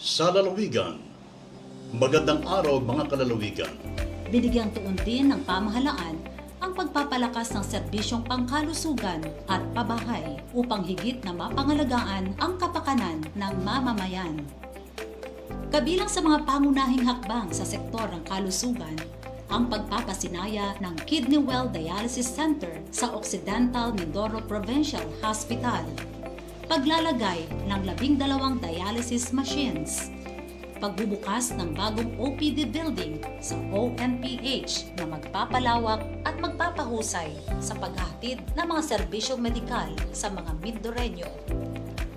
sa lalawigan. Magandang araw mga kalalawigan. Binigyang tuon din ng pamahalaan ang pagpapalakas ng serbisyong pangkalusugan at pabahay upang higit na mapangalagaan ang kapakanan ng mamamayan. Kabilang sa mga pangunahing hakbang sa sektor ng kalusugan, ang pagpapasinaya ng Kidney Well Dialysis Center sa Occidental Mindoro Provincial Hospital, paglalagay ng 12 dialysis machines, pagbubukas ng bagong OPD building sa ONPH na magpapalawak at magpapahusay sa paghahatid ng mga serbisyong medikal sa mga Mindoreño.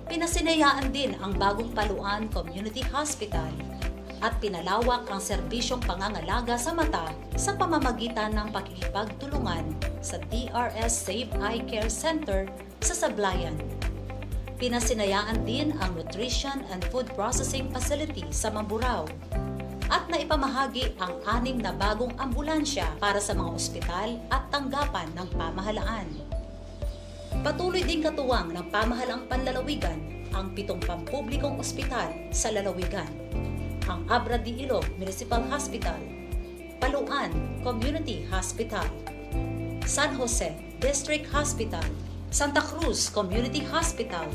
Pinasinayaan din ang bagong Paluan Community Hospital at pinalawak ang serbisyong pangangalaga sa mata sa pamamagitan ng pakikipagtulungan sa DRS Save Eye Care Center sa Sablayan. Pinasinayaan din ang Nutrition and Food Processing Facility sa Mamburao at naipamahagi ang 6 na bagong ambulansya para sa mga ospital at tanggapan ng pamahalaan. Patuloy din katuwang ng pamahalaang panlalawigan ang 7 pampublikong ospital sa lalawigan, ang Abra de Ilog Municipal Hospital, Paluan Community Hospital, San Jose District Hospital, Santa Cruz Community Hospital,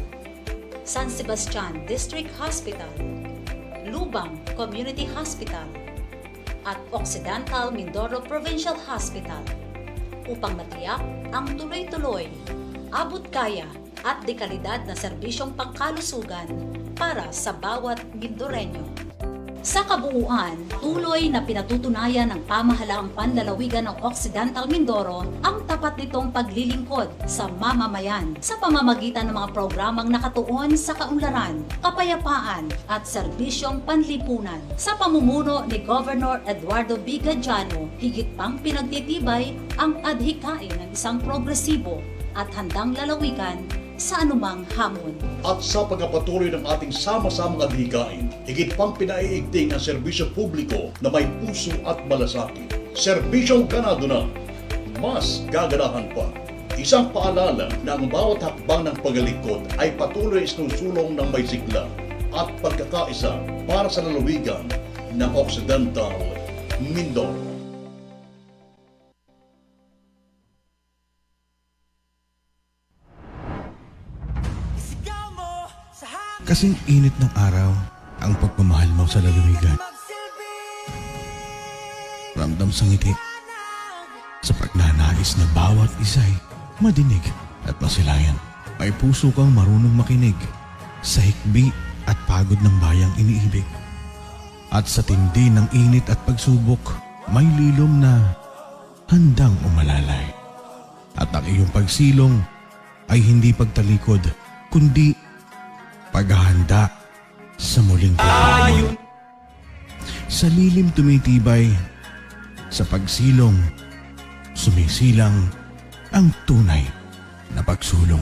San Sebastian District Hospital, Lubang Community Hospital, at Occidental Mindoro Provincial Hospital upang matiyak ang tuloy-tuloy, abot-kaya at dekalidad na serbisyong pangkalusugan para sa bawat Mindoreño. Sa kabuuan, tuloy na pinatutunayan ng pamahalaang panlalawigan ng Occidental Mindoro ang tapat nitong paglilingkod sa mamamayan sa pamamagitan ng mga programang nakatuon sa kaunlaran, kapayapaan at serbisyong panlipunan. Sa pamumuno ni Governor Eduardo B. Gadiano, higit pang pinagtitibay ang adhikain ng isang progresibo at handang lalawigan sa anumang hamon. At sa pagpapatuloy ng ating sama-samang adhikain, higit pang pinaiigting ang serbisyo publiko na may puso at malasakit. Serbisyong ganado na, mas gaganahan pa. Isang paalala na ang bawat hakbang ng paglikod ay patuloy isinusulong ng may sigla at pagkakaisa para sa lalawigan ng Occidental Mindoro. Kasing init ng araw ang pagmamahal mo sa lalawigan. Ramdam sa ngiti sa pagnanais na bawat isa'y madinig at masilayan. May puso kang marunong makinig sa hikbi at pagod ng bayang iniibig. At sa tindi ng init at pagsubok, may lilom na handang umalalay. At ang iyong pagsilong ay hindi pagtalikod, kundi paghahanda sa muling pagbabago. Sa lilim tumitibay, sa pagsilong, sumisilang ang tunay na pagsulong.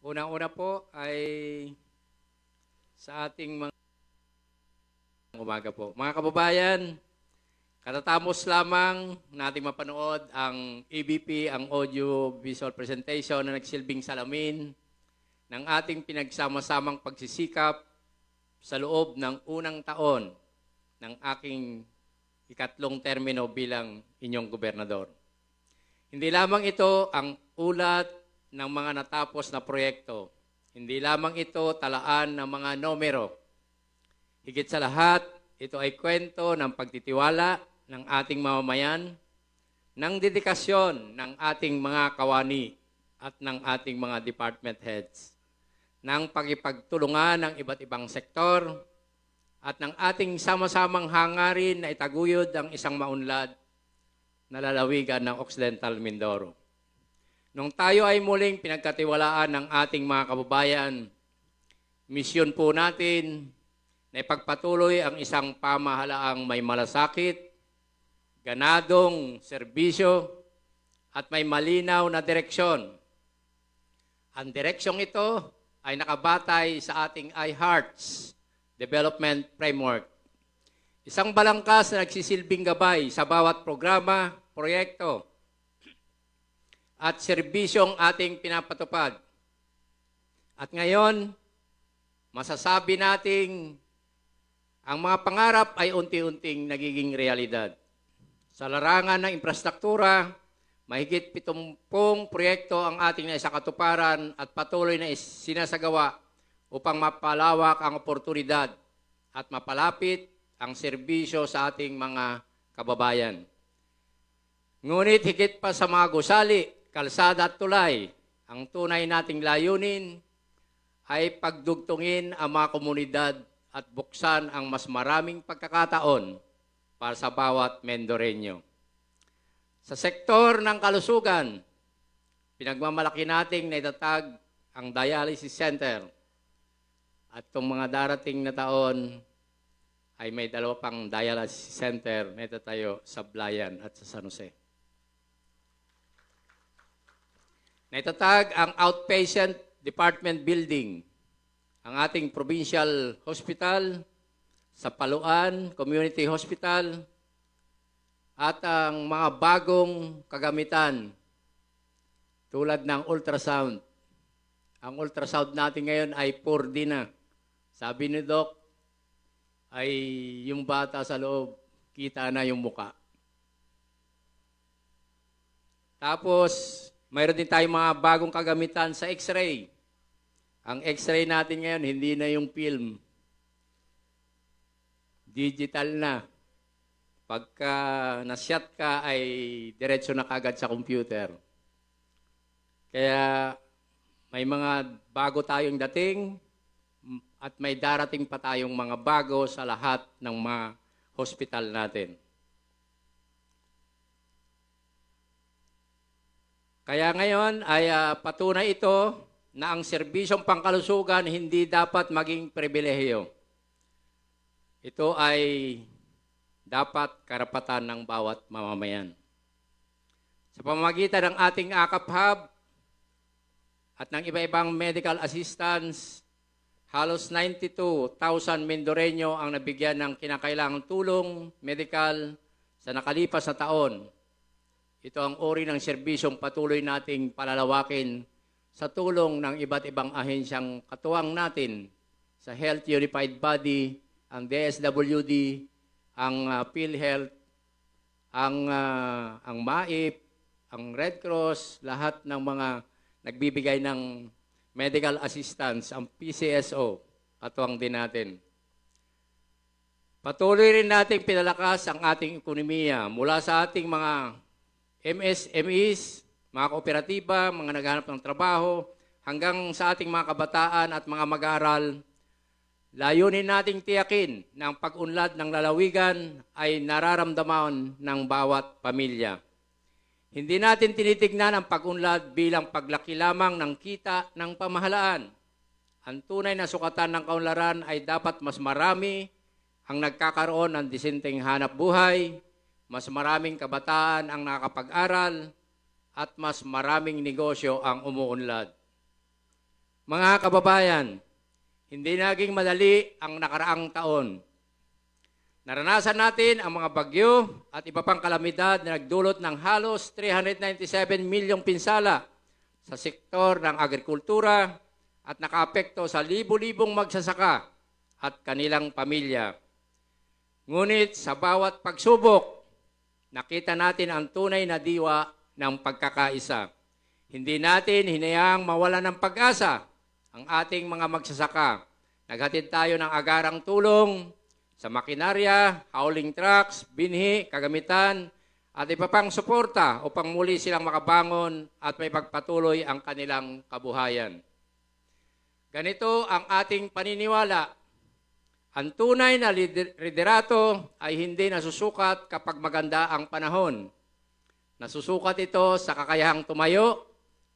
Unang-una po ay sa ating mga umaga po. Mga kababayan, katatapos lamang natin mapanood ang ABP, ang audio visual presentation na nagsilbing salamin ng ating pinagsama-samang pagsisikap sa loob ng unang taon ng aking ikatlong termino bilang inyong gobernador. Hindi lamang ito ang ulat ng mga natapos na proyekto. Hindi lamang ito talaan ng mga numero. Higit sa lahat, ito ay kwento ng pagtitiwala ng ating mamamayan, ng dedikasyon ng ating mga kawani at ng ating mga department heads, ng pakipagtulungan ng iba't ibang sektor, at ng ating sama-samang hangarin na itaguyod ang isang maunlad na lalawigan ng Occidental Mindoro. Nung tayo ay muling pinagkatiwalaan ng ating mga kababayan, misyon po natin na ipagpatuloy ang isang pamahalaang may malasakit, ganadong serbisyo, at may malinaw na direksyon. Ang direksyong ito ay nakabatay sa ating iHearts Development Framework. Isang balangkas na nagsisilbing gabay sa bawat programa, proyekto, at serbisyong ating pinapatupad. At ngayon, masasabi nating ang mga pangarap ay unti-unting nagiging realidad. Sa larangan ng infrastruktura, mahigit 70 proyekto ang ating naisakatuparan at patuloy na sinasagawa upang mapalawak ang oportunidad at mapalapit ang serbisyo sa ating mga kababayan. Ngunit higit pa sa mga gusali, kalsada at tulay, ang tunay nating layunin ay pagdugtungin ang mga komunidad at buksan ang mas maraming pagkakataon para sa bawat Mendoreño. Sa sektor ng kalusugan, pinagmamalaki nating naitatag ang dialysis center at itong mga darating na taon ay may 2 pang dialysis center na itatayo sa Blayan at sa San Jose. Naitatag ang outpatient department building, ang ating provincial hospital, sa Paluan Community Hospital, at ang mga bagong kagamitan tulad ng ultrasound. Ang ultrasound natin ngayon ay 4D na. Sabi ni Doc, ay yung bata sa loob, kita na yung muka. Tapos, mayroon din tayong mga bagong kagamitan sa X-ray. Ang X-ray natin ngayon, hindi na yung film. Digital na. Pagka na-shot ka, ay diretso na kagad sa computer. Kaya may mga bago tayong dating at may darating pa tayong mga bago sa lahat ng mga hospital natin. Kaya ngayon ay patunay ito na ang serbisyong pangkalusugan hindi dapat maging pribilehiyo. Ito ay dapat karapatan ng bawat mamamayan. Sa pamamagitan ng ating AKAP Hub at ng iba-ibang medical assistance, halos 92,000 Mendoreño ang nabigyan ng kinakailangang tulong medikal sa nakalipas na taon. Ito ang uri ng serbisyong patuloy nating palalawakin sa tulong ng iba't ibang ahensyang katuwang natin sa Health Unified Body, ang DSWD, ang PhilHealth, ang MAIP, ang Red Cross, lahat ng mga nagbibigay ng medical assistance, ang PCSO, katuwang din natin. Patuloy rin nating pinalakas ang ating ekonomiya mula sa ating mga MSMEs, mga kooperatiba, mga naghahanap ng trabaho, hanggang sa ating mga kabataan at mga mag-aaral. Layunin nating tiyakin na ang pag-unlad ng lalawigan ay nararamdaman ng bawat pamilya. Hindi natin tinitignan ang pag-unlad bilang paglaki lamang ng kita ng pamahalaan. Ang tunay na sukatan ng kaunlaran ay dapat mas marami ang nagkakaroon ng disenteng hanap buhay, mas maraming kabataan ang nakakapag-aral, at mas maraming negosyo ang umuunlad. Mga kababayan, hindi naging madali ang nakaraang taon. Naranasan natin ang mga bagyo at iba pang kalamidad na nagdulot ng halos 397 milyong pinsala sa sektor ng agrikultura at nakaapekto sa libu-libong magsasaka at kanilang pamilya. Ngunit sa bawat pagsubok, nakita natin ang tunay na diwa ng pagkakaisa. Hindi natin hinayaang mawalan ng pag-asa ang ating mga magsasaka. Naghatid tayo ng agarang tulong sa makinarya, hauling trucks, binhi, kagamitan, at iba pang suporta upang muli silang makabangon at may pagpatuloy ang kanilang kabuhayan. Ganito ang ating paniniwala. Ang tunay na liderato ay hindi nasusukat kapag maganda ang panahon. Nasusukat ito sa kakayahang tumayo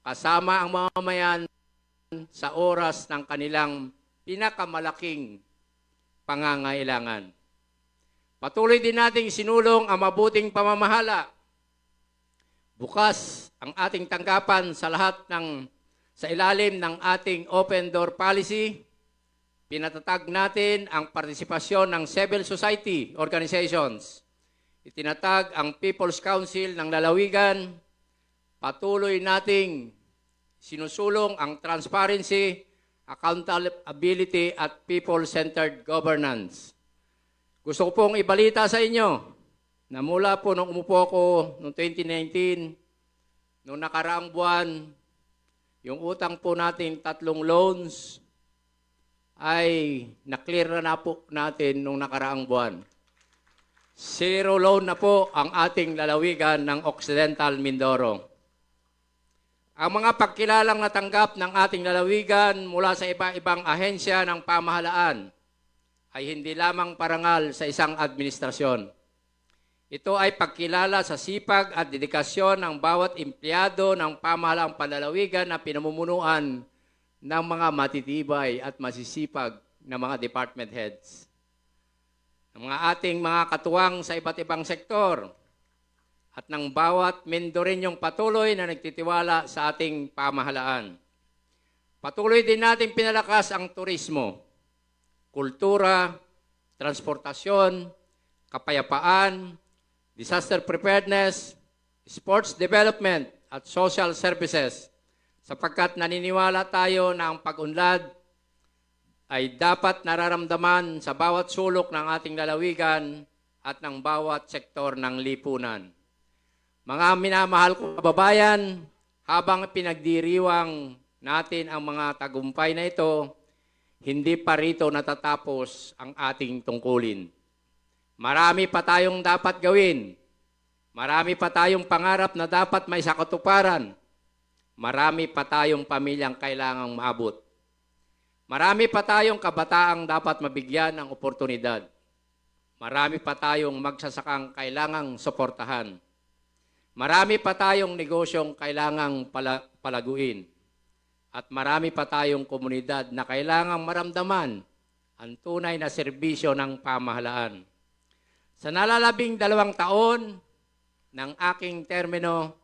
kasama ang mamamayan sa oras ng kanilang pinakamalaking pangangailangan. Patuloy din nating sinulong ang mabuting pamamahala. Bukas ang ating tanggapan sa lahat sa ilalim ng ating open door policy Pinatatag natin ang partisipasyon ng civil society organizations. Itinatag ang People's Council ng Lalawigan. Patuloy nating sinusulong ang transparency, accountability at people-centered governance. Gusto ko pong ibalita sa inyo na mula po nung umupo ako noong 2019, noong nakaraang buwan, yung utang po natin 3 loans ay na-clear na po natin nung nakaraang buwan. 0 loan na po ang ating lalawigan ng Occidental Mindoro. Ang mga pagkilalang natanggap ng ating lalawigan mula sa iba-ibang ahensya ng pamahalaan ay hindi lamang parangal sa isang administrasyon. Ito ay pagkilala sa sipag at dedikasyon ng bawat empleyado ng pamahalaang panlalawigan na pinamumunuan ng mga matitibay at masisipag na mga department heads. Ng mga ating mga katuwang sa iba't ibang sektor at ng bawat Mindoreñong patuloy na nagtitiwala sa ating pamahalaan. Patuloy din natin pinalakas ang turismo, kultura, transportasyon, kapayapaan, disaster preparedness, sports development at social services sapagkat naniniwala tayo na ang pag-unlad ay dapat nararamdaman sa bawat sulok ng ating lalawigan at ng bawat sektor ng lipunan. Mga minamahal kong kababayan, habang pinagdiriwang natin ang mga tagumpay na ito, hindi pa rito natatapos ang ating tungkulin. Marami pa tayong dapat gawin. Marami pa tayong pangarap na dapat may sakatuparan. Marami pa tayong pamilyang kailangang maabot. Marami pa tayong kabataang dapat mabigyan ng oportunidad. Marami pa tayong magsasakang kailangang suportahan. Marami pa tayong negosyong kailangang palaguin. At marami pa tayong komunidad na kailangang maramdaman ang tunay na serbisyo ng pamahalaan. Sa nalalabing 2 taon ng aking termino,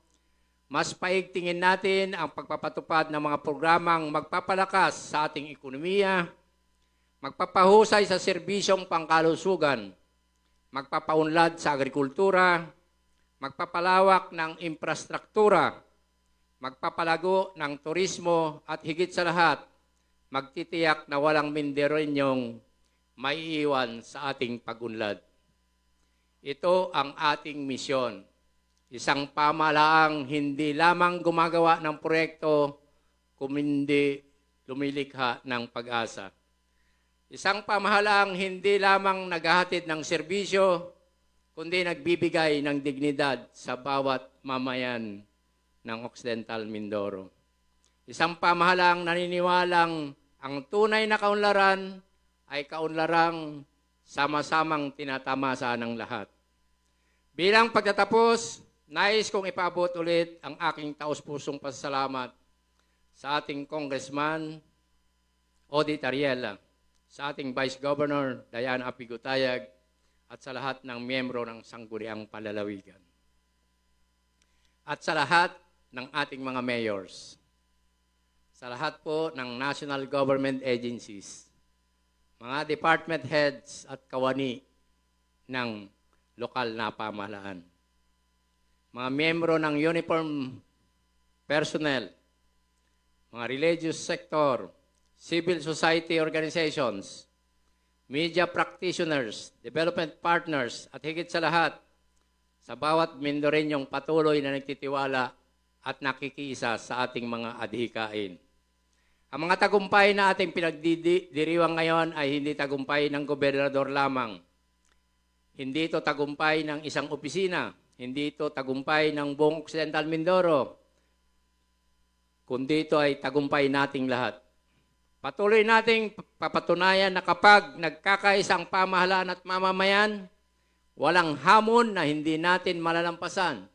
mas paigtingin natin ang pagpapatupad ng mga programang magpapalakas sa ating ekonomiya, magpapahusay sa serbisyong pangkalusugan, magpapaunlad sa agrikultura, magpapalawak ng infrastruktura, magpapalago ng turismo at higit sa lahat, magtitiyak na walang Mindoreñong maiiwan sa ating pag-unlad. Ito ang ating misyon. Isang pamahalaang hindi lamang gumagawa ng proyekto, kundi lumilikha ng pag-asa. Isang pamahalaang hindi lamang naghahatid ng serbisyo, kundi nagbibigay ng dignidad sa bawat mamayan ng Occidental Mindoro. Isang pamahalaang naniniwalang ang tunay na kaunlaran ay kaunlarang sama-samang tinatamasa ng lahat. Bilang pagtatapos, nais kong ipaabot ulit ang aking taos-pusong pasasalamat sa ating Congressman Odie Tariela, sa ating Vice Governor Diana Apigutayag, at sa lahat ng miyembro ng Sangguniang Panlalawigan. At sa lahat ng ating mga mayors. Sa lahat po ng national government agencies, mga department heads at kawani ng lokal na pamahalaan. Mga miyembro ng uniform personnel, mga religious sector, civil society organizations, media practitioners, development partners, at higit sa lahat, sa bawat Mindoreñong patuloy na nagtitiwala at nakikiisa sa ating mga adhikain. Ang mga tagumpay na ating pinagdiriwang ngayon ay hindi tagumpay ng gobernador lamang. Hindi ito tagumpay ng isang opisina. Hindi ito tagumpay ng buong Occidental Mindoro. Kundi ito ay tagumpay nating lahat. Patuloy nating papatunayan na kapag nagkakaisang pamahalaan at mamamayan, walang hamon na hindi natin malalampasan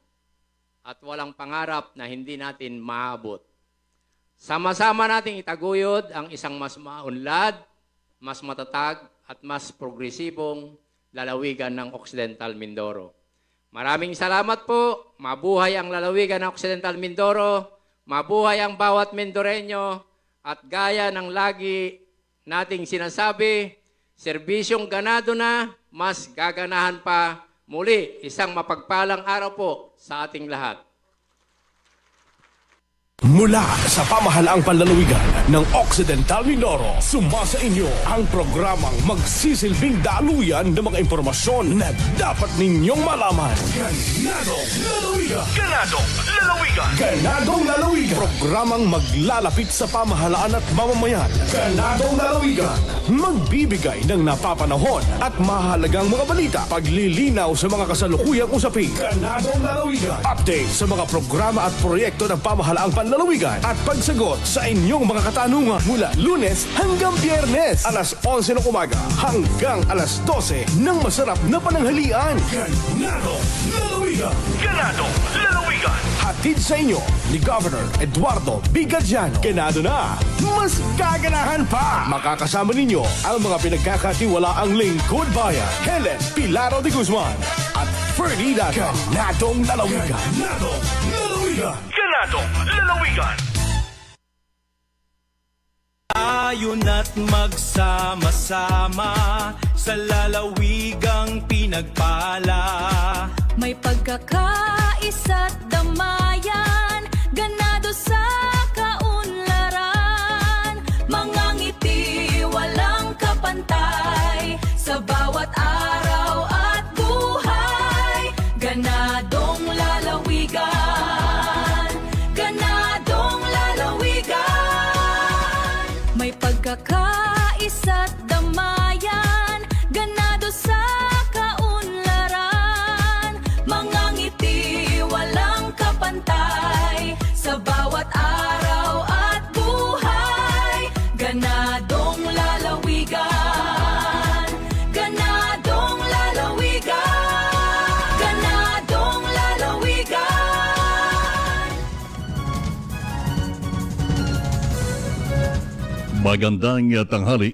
at walang pangarap na hindi natin maabot. Sama-sama nating itaguyod ang isang mas maunlad, mas matatag at mas progresibong lalawigan ng Occidental Mindoro. Maraming salamat po. Mabuhay ang lalawigan ng Occidental Mindoro. Mabuhay ang bawat Mindoreño. At gaya ng lagi nating sinasabi, serbisyong ganado na, mas gaganahan pa. Muli, isang mapagpalang araw po sa ating lahat. Mula sa pamahalaang panlalawigan ng Occidental Mindoro, sumasa inyo ang programang magsisilbing daluyan ng mga impormasyon na dapat ninyong malaman. Ganadong Lalawigan! Ganadong Lalawigan! Ganadong Lalawigan! Programang maglalapit sa pamahalaan at mamamayan. Ganadong Lalawigan! Magbibigay ng napapanahon at mahalagang mga balita. Paglilinaw sa mga kasalukuyang usapin. Ganadong Lalawigan! Update sa mga programa at proyekto ng pamahalaang panlalawigan at pagsagot sa inyong mga katanungan mula Lunes hanggang Biyernes alas 11 ng umaga hanggang alas 12 ng masarap na pananghalian. Ganadong Lalawigan! Ganadong Lalawigan! Hatid sa inyo ni Governor Eduardo Bigadiano. Ganado na, mas gaganahan pa! Makakasama ninyo ang mga pinagkakatiwalaang lingkod bayan, Helen Pilaro de Guzman at Fernie Dato. Ganadong Lalawigan! Ganadong Lalawigan! Ganadong Lalawigan! Tayo na't magsama-sama sa lalawigang pinagpala. May pagkakaisa't damayan, ganado sa kaunlaran. Mga ngiti walang kapantay, sa bawat araw at buhay. Ganadong lalawigan, ganadong lalawigan. May pagkakaisa't damayan, ganado sa kaunlaran. Mga ngiti walang kapantay, sa bawat araw at buhay. Ganadong lalawigan, ganadong lalawigan, ganadong lalawigan. Magandang tanghali.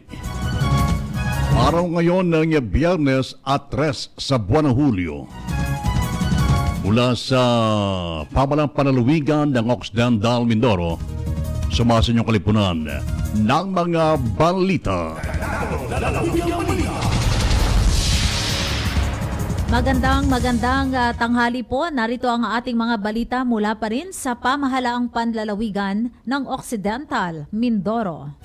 Araw ngayon ng Biyernes at 3 sa buwan ng Hulyo. Mula sa pamahalang panlalawigan ng Occidental Mindoro, sumasa niyong kalipunan ng mga balita. Magandang tanghali po. Narito ang ating mga balita mula pa rin sa pamahalaang panlalawigan ng Occidental Mindoro.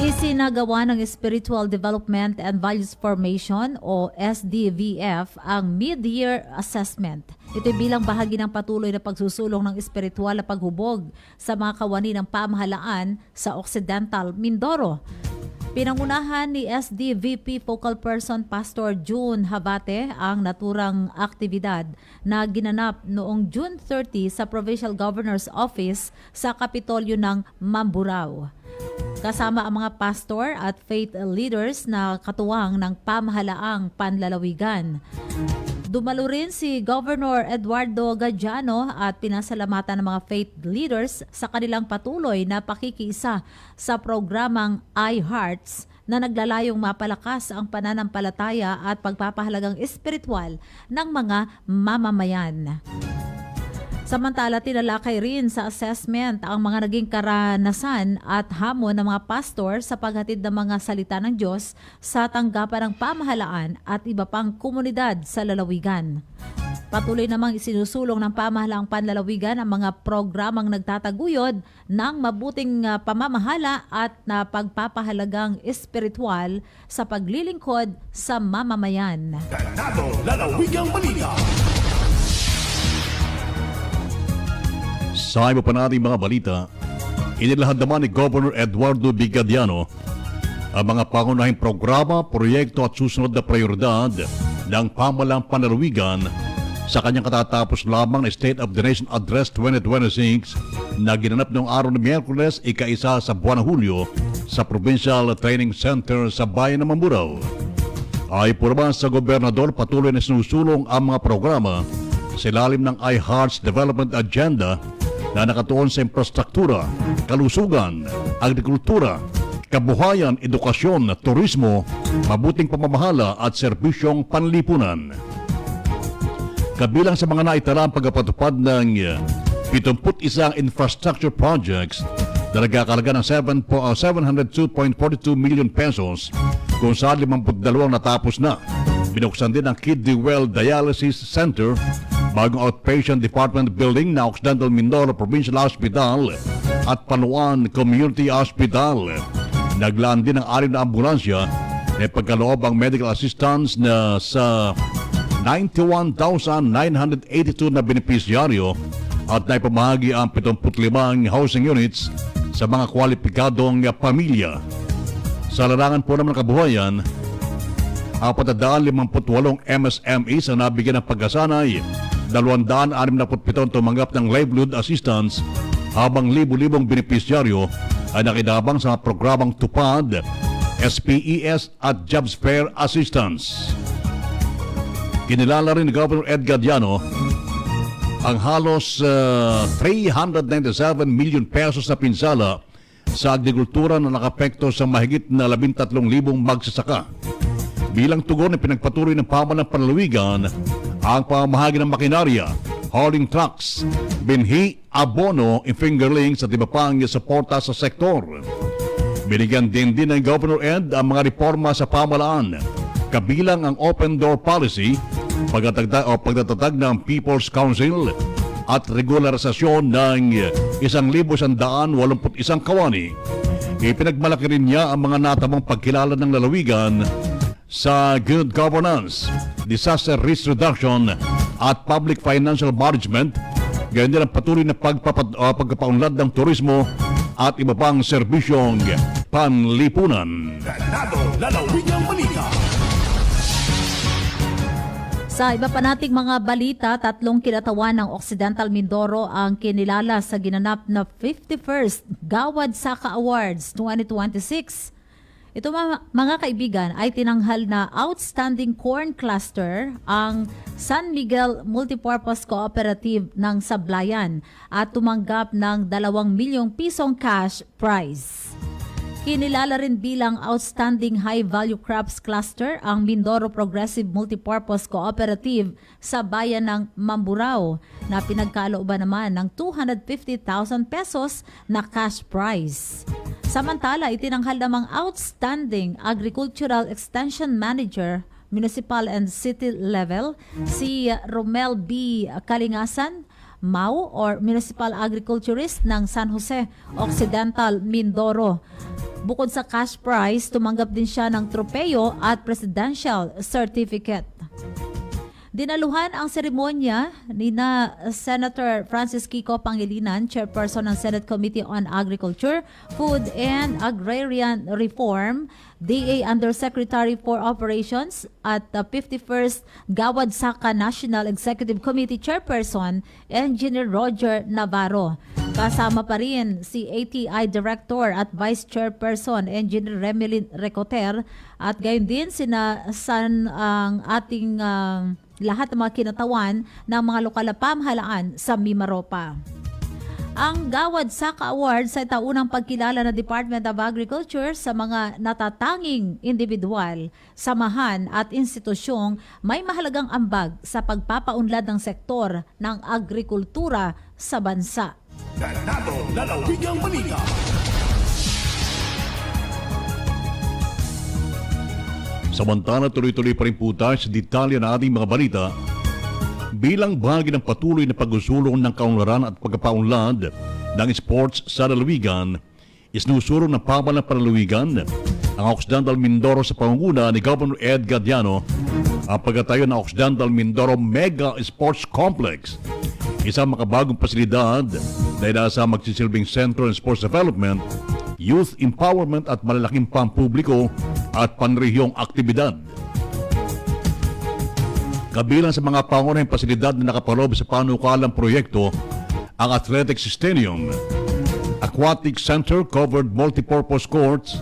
Isinagawa ng Spiritual Development and Values Formation o SDVF ang mid-year assessment. Ito bilang bahagi ng patuloy na pagsusulong ng espiritual na paghubog sa mga kawani ng pamahalaan sa Occidental Mindoro. Pinangunahan ni SDVP Focal Person Pastor June Habate ang naturang aktibidad na ginanap noong June 30 sa Provincial Governor's Office sa Kapitolyo ng Mamburao. Kasama ang mga pastor at faith leaders na katuwang ng pamahalaang panlalawigan. Dumalo rin si Governor Eduardo Bigadiano at pinasalamatan ng mga faith leaders sa kanilang patuloy na pakikiisa sa programang iHearts na naglalayong mapalakas ang pananampalataya at pagpapahalagang espiritual ng mga mamamayan. Samantala, tinalakay rin sa assessment ang mga naging karanasan at hamon ng mga pastor sa paghatid ng mga salita ng Diyos sa tanggapan ng pamahalaan at iba pang komunidad sa lalawigan. Patuloy namang isinusulong ng pamahalaang panlalawigan ang mga programang nagtataguyod ng mabuting pamamahala at na pagpapahalagang espiritual sa paglilingkod sa mamamayan. Ganadong Lalawigang Balita! Sa iba pa nating mga balita, inilahad naman ni Governor Eduardo Bigadiano ang mga pangunahing programa, proyekto at susunod na prioridad ng pamahalaang panlalawigan sa kanyang katatapos lamang na State of the Nation Address 2026 na ginanap noong araw ng Miyerkules, ika-1 sa buwan ng Hulyo sa Provincial Training Center sa bayan ng Mamburao. Ay po naman sa gobernador, patuloy na sinusulong ang mga programa sa ilalim ng iHearts Development Agenda na nakatuon sa infrastruktura, kalusugan, agrikultura, kabuhayan, edukasyon, turismo, mabuting pamamahala at serbisyong panlipunan. Kabilang sa mga naitala ang pagpapatupad ng 71 infrastructure projects na nagkakalaga ng 702.42 million pesos kung saan 52 natapos na. Binuksan din ang Kidney Well Dialysis Center, bagong outpatient department building na Occidental Mindoro Provincial Hospital at Panuan Community Hospital. Naglaan din ang 6 na ambulansya na pagkaloob ang medical assistance na sa 91,982 na benepisyaryo at naipamahagi ang 75 housing units sa mga kwalipikadong pamilya. Sa larangan po naman ng kabuhayan, 458 MSMEs ang nabigyan ng pagkasanay, 267 tumanggap ng livelihood assistance, habang libu-libong benepisyaryo ay nakinabang sa programang TUPAD, SPES at Jobs Fair Assistance. Kinilala rin ni Governor Ed Gadiano ang halos 397 million pesos na pinsala sa agrikultura na nakapekto sa mahigit na 13,000 magsasaka. Bilang tugon na pinagpatuloy ng pamahalaan ng panlalawigan ang pamamahagi ng makinarya, hauling trucks, binhi, abono, fingerlings at iba pang suporta sa sektor. Binigyan din ng Governor Ed ang mga reforma sa pamahalaan, kabilang ang open door policy, pagtatatag ng People's Council at regularisasyon ng 1,181 kawani. Ipinagmalaki rin niya ang mga natamang pagkilala ng lalawigan sa good governance, disaster risk reduction at public financial management, gayon din ang patuloy na pagpapaunlad ng turismo at iba pang serbisyong panlipunan. Ganado, lalawigang balita. Sa iba pa nating mga balita, 3 kinatawan ng Occidental Mindoro ang kinilala sa ginanap na 51st Gawad Saka Awards 2026. Ito mga kaibigan ay tinanghal na Outstanding Corn Cluster ang San Miguel Multipurpose Cooperative ng Sablayan at tumanggap ng 2 milyong pisong cash prize. Kinilala rin bilang Outstanding High Value Crops Cluster ang Mindoro Progressive Multipurpose Cooperative sa bayan ng Mamburao na pinagkalooban naman ng 250,000 pesos na cash prize. Samantala, itinanghal namang Outstanding Agricultural Extension Manager, Municipal and City Level, si Romel B. Kalingasan, MAU or Municipal Agriculturist ng San Jose Occidental, Mindoro. Bukod sa cash prize, tumanggap din siya ng tropeyo at presidential certificate. Dinaluhan ang seremonya ni na Senator Francis Kiko Pangilinan, Chairperson ng Senate Committee on Agriculture, Food and Agrarian Reform, DA Undersecretary for Operations at the 51st Gawad Saka National Executive Committee Chairperson, Engineer Roger Navarro. Kasama pa rin si ATI Director at Vice Chairperson, Engineer Remelin Recoter, at gayon din sinasan ang ating lahat ng mga kinatawan ng mga lokal na pamahalaan sa Mimaropa. Ang Gawad Saka Awards ay taunang pagkilala ng Department of Agriculture sa mga natatanging individual, samahan at institusyong may mahalagang ambag sa pagpapaunlad ng sektor ng agrikultura sa bansa. Ganado, lalawigang balita. Samantala, tuloy-tuloy pa rin po tayo sa detalye ng ating mga balita. Bilang bahagi ng patuloy na pag-usulong ng kaunlaran at pagpapaunlad ng sports sa lalawigan, isinusulong ng pamahalaan ng panlalawigan ang Occidental Mindoro sa pangunguna ni Governor Ed Gadiano ang pagtatayo ng Occidental Mindoro Mega Sports Complex, isang makabagong pasilidad na inasa magsisilbing Center of Sports Development, Youth Empowerment at malalaking pampubliko at panrehiyong aktibidad. Kabilang sa mga pangunahing pasilidad na nakapaloob sa panukalang proyekto ang Athletics Stadium, Aquatic Center covered multipurpose courts,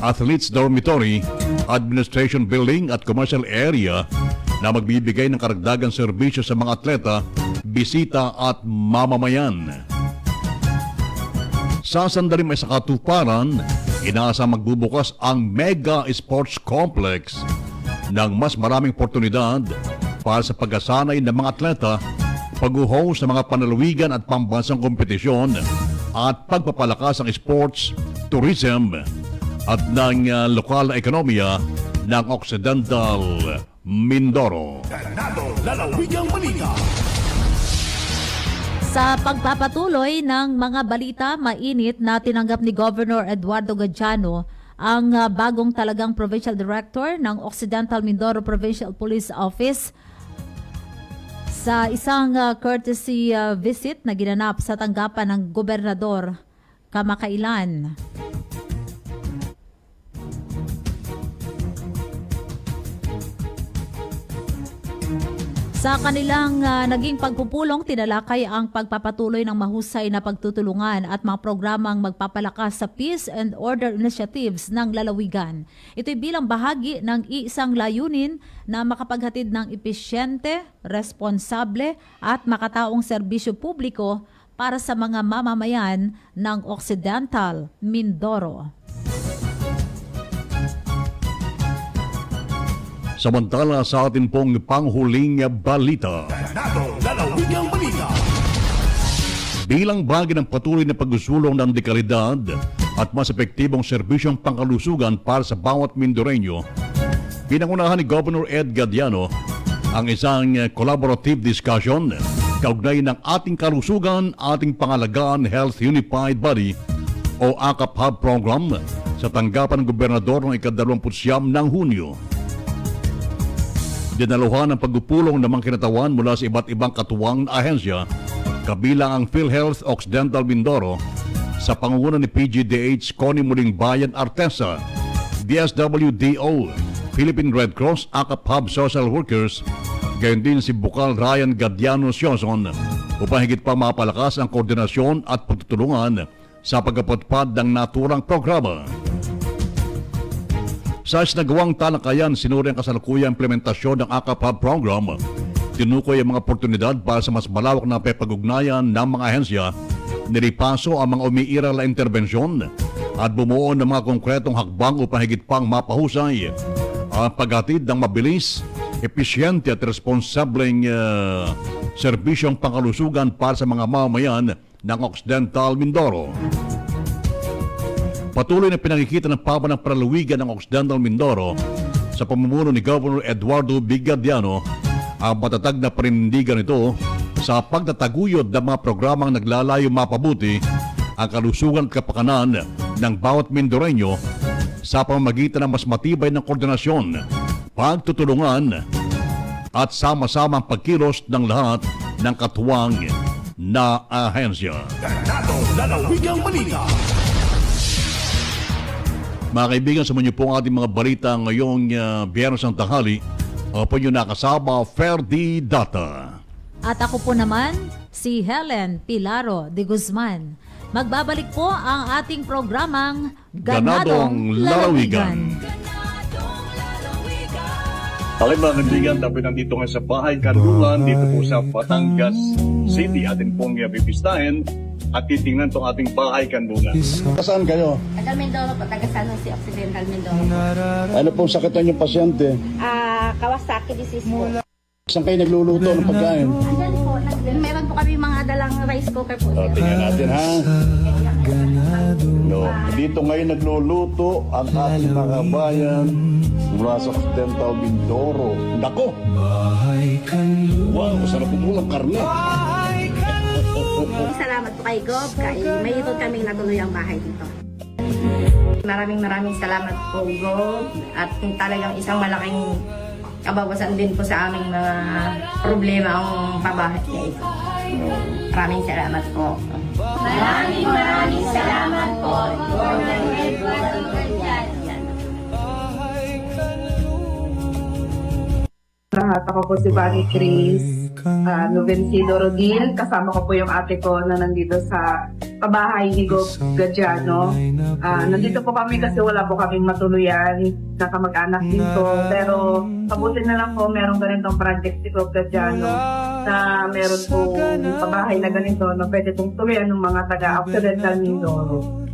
Athletes Dormitory, Administration Building at Commercial Area na magbibigay ng karagdagang serbisyo sa mga atleta, bisita at mamamayan. Sa sandaling may sakatuparan, inaasa magbubukas ang Mega Sports Complex ng mas maraming oportunidad para sa pagkasanay ng mga atleta, pag-host sa mga panalawigan at pambansang kompetisyon at pagpapalakas ng sports, tourism at ng lokal na ekonomiya ng Occidental Mindoro. Ganado, lalawigang balita. Sa pagpapatuloy ng mga balita, mainit na tinanggap ni Governor Eduardo Gadiano ang bagong talagang Provincial Director ng Occidental Mindoro Provincial Police Office sa isang courtesy visit na ginanap sa tanggapan ng gobernador kamakailan. Sa kanilang naging pagpupulong, tinalakay ang pagpapatuloy ng mahusay na pagtutulungan at mga programang magpapalakas sa peace and order initiatives ng lalawigan. Ito'y bilang bahagi ng iisang layunin na makapaghatid ng episyente, responsable at makataong serbisyo publiko para sa mga mamamayan ng Occidental Mindoro. Samantala sa atin pong panghuling balita. Ganado, lalawigang balita. Bilang bahagi ng patuloy na pagsusulong ng dekalidad at mas epektibong serbisyong pangkalusugan para sa bawat Mindoreño, pinangunahan ni Governor Ed Gadiano ang isang collaborative discussion kaugnay ng ating kalusugan, ating pangalagaan Health Unified Body o AKAP Hub Program sa tanggapan ng gobernador ng ika-29 ng Hunyo. Dinaluhan ang pagpupulong ng mga kinatawan mula sa iba't ibang katuwang na ahensya, kabilang ang PhilHealth Occidental Mindoro sa pangunguna ni PGDH Connie Muling Bayan Artesa, DSWDO, Philippine Red Cross, AKAP Hub Social Workers, gayon din si Bukal Ryan Gadiano Sioson upang higit pa mapalakas ang koordinasyon at pagtutulungan sa pagpapatupad ng naturang programa. Sa isinagawang talakayan, sinuri ang kasalukuyang implementasyon ng AKAP Hub Program. Tinukoy ang mga oportunidad para sa mas malawak na pepag-ugnayan ng mga ahensya, nilipaso ang mga umiiral na interbensyon at bumuo ng mga konkretong hakbang upang higit pang mapahusay ang paghatid ng mabilis, episyente at responsableng serbisyong pangkalusugan para sa mga mamamayan ng Occidental Mindoro. Patuloy na pinakikita ng paba ng palalawigan ng Occidental Mindoro sa pamumuno ni Governor Eduardo Gadiano ang matatag na panindigan nito sa pagtataguyod ng mga programang naglalayo mapabuti ang kalusugan at kapakanan ng bawat Mindoreño sa pamamagitan ng mas matibay ng koordinasyon, pagtutulungan at sama-samang pagkilos ng lahat ng katuwang na ahensya. Ganado, lalawigang balita. Mga kaibigan, sa inyo po ang ating mga balita ngayong Biyernes ng tanghali. Ako po yung nakasama, Ferdi Data. At ako po naman, si Helen Pilaro de Guzman. Magbabalik po ang ating programang Ganadong Lalawigan. Okay mga kaibigan, tabi nandito ngayon sa Bahay Kanlungan, dito po sa Batangas City. Atin pong bibistahin at titingnan itong ating Bahay Kanlungan. Saan kayo? Taga Mindoro po, taga San Jose Occidental Mindoro. Ano pong sakit ng inyong pasyente? Kawasaki disease po. Saan kayo nagluluto ng pagkain? Andyan po, meron po kami mga dalang rice cooker po. O, tingnan natin ha. No, dito ngayon nagluluto ang ating mga kabayan mula sa Occidental Mindoro. Nako! Wow, masarap po ang karne. Salamat po kay Gob, mayroon kaming natuloy ang bahay dito. Maraming salamat po Gob at talagang isang malaking kabawasan din po sa aming mga problema ang pabahay niya ito. Maraming salamat po. Maraming salamat po. Lahat, ako po si Bunny Chris Novencido Rodil. Kasama ko po yung ate ko na nandito sa pabahay ni Gob Gadiano. Nandito po kami kasi wala po kaming matuluyan na kamag-anak dito. Pero pabuti na lang po meron ganitong project si Gob Gadiano na meron po pabahay na ganito na pwede pong tuluyan ng mga taga-Occidental Mindoro.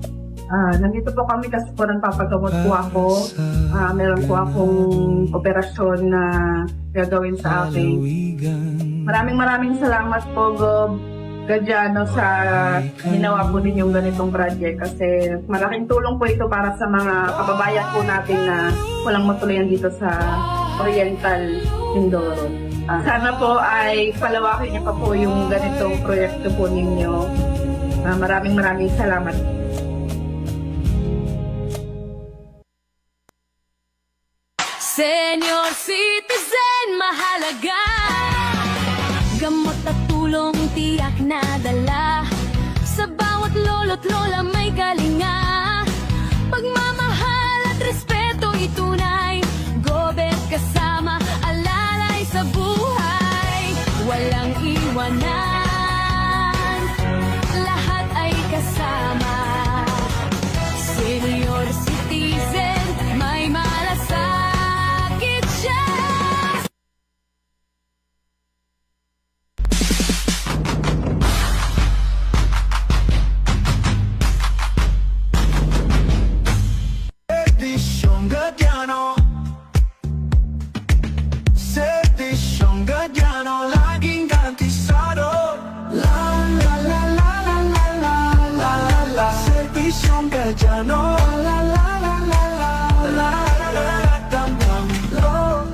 Nandito po kami kasi po nagpapagamot po ako. Meron po akong operasyon na gagawin sa akin. Maraming salamat po, Gob. Gadiano sa ginawa po ninyong ganitong project kasi malaking tulong po ito para sa mga kababayan po natin na walang matuluyan dito sa Oriental Mindoro. Sana po ay palawakin niyo pa po yung ganitong proyekto po ninyo. Maraming salamat. Senior citizen, mahalaga. Gamot at tulong tiyak na dala. Sa bawat lolo't lola may kalinga. Pagmamahal at respeto itunay. Gober kasama, alalay sa buhay. Walang iwanan, lahat ay kasama. Senior citizen, may malasakit siya. Servisyong Gadiano, Servisyong Gadiano, laging garantisado. La la la la la la la la la la. Servisyong Gadiano, la la la la la la la la. Dam dam lo.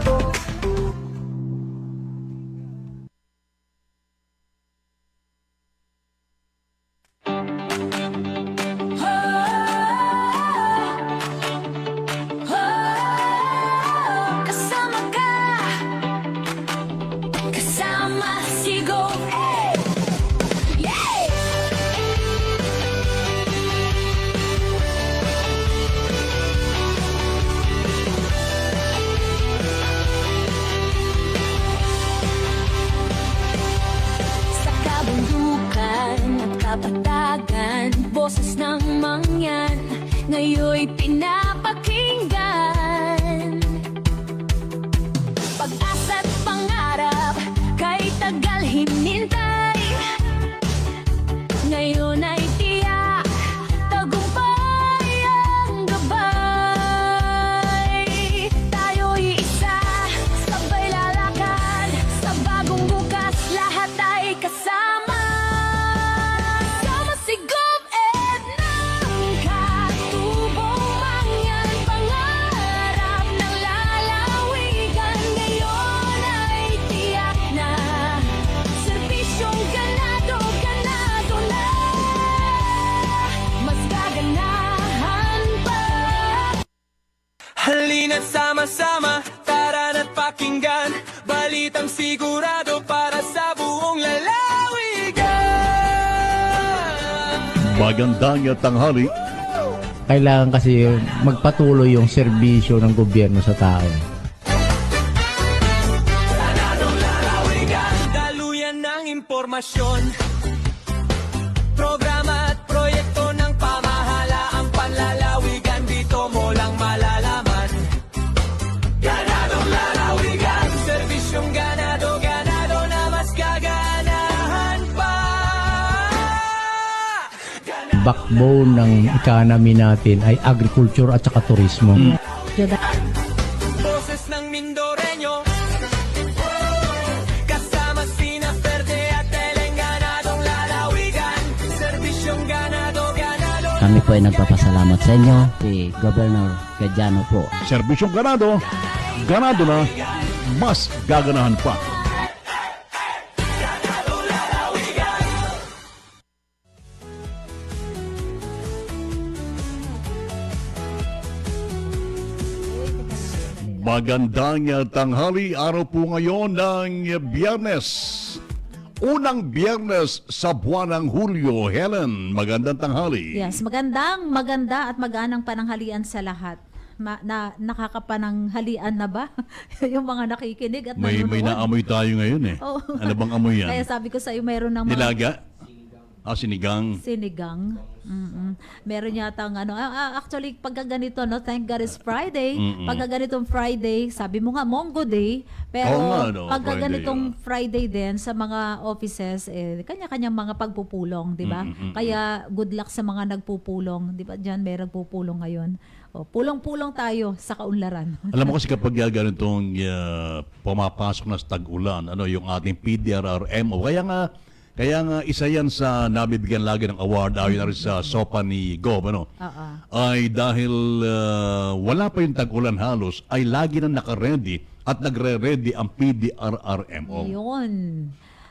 Kasama ka, kasama si Go. Yeah! Sa kabundukan at kapatagan, boses ng mangyan ngayon'y pinapakinggan. Pag-asa't pangarap, kay tagal hinintay. Ngayon ay tiyak, tagumpay ang gabay. Tayo'y isa, sabay lalakad. Sa bagong bukas, lahat ay kasama. Sama si Gov Ed ng katubong mangyan. Pangarap ng lalawigan, ngayon ay tiyak na. Serbisyong ganado, ganado na. Mas gaganahan pa. Halina't sama-sama, tara na't pakinggan. Balitang sigurado para sa buong lalawigan. Magandang tanghali. Kailangan kasi magpatuloy yung serbisyo ng gobyerno sa tao. Daluyan ng impormasyon, programa at proyekto ng pamahalaang panlalawigan. Dito mo lang malalaman. Ganadong lalawigan, serbisyong ganado, ganado na mas gaganahan pa. Backbone ng economy natin ay agriculture at saka turismo. Boses ng Mindoreño, kasama sina Verde at Teleng, ganadong lalawigan, serbisyong ganado, ganado. Kami po ay nagpapasalamat sa inyo, si Governor Gadiano po. Serbisyong ganado, ganado na, mas gaganahan pa. Magandang tanghali, araw po ngayon ng Biyernes. Unang Biyernes sa buwan ng Hulyo. Helen, magandang tanghali. Yes, maganda at maganang pananghalian sa lahat. Nakakapananghalian na ba? Yung mga nakikinig at May nanonood. naamoy tayo ngayon eh. Oo. Ano bang amoy yan? Kaya sabi ko sa iyo, mayroon ng mga Nilaga? Sinigang. sinigang. Meron yata ng ano. Actually, pagka ganito, no, thank God it's Friday. Pagka ganitong Friday, sabi mo nga, Mongo Day. Pero Oo nga, no, pagka Friday, ganitong Friday din sa mga offices, kanya-kanyang mga pagpupulong, di ba? Kaya good luck sa mga nagpupulong. Di ba dyan, may nagpupulong ngayon. O, pulong-pulong tayo sa kaunlaran. Alam mo kasi kapag ganitong pumapasok na sa tag-ulan, yung ating PDRRMO, kaya nga Kaya nga isa yan sa nabibigyan lagi ng award ayon na rin sa SOPA ni Gob, ano? Ay dahil wala pa yung tag-ulan halos, ay lagi na naka-ready at nagre-ready ang PDRRMO. Yun.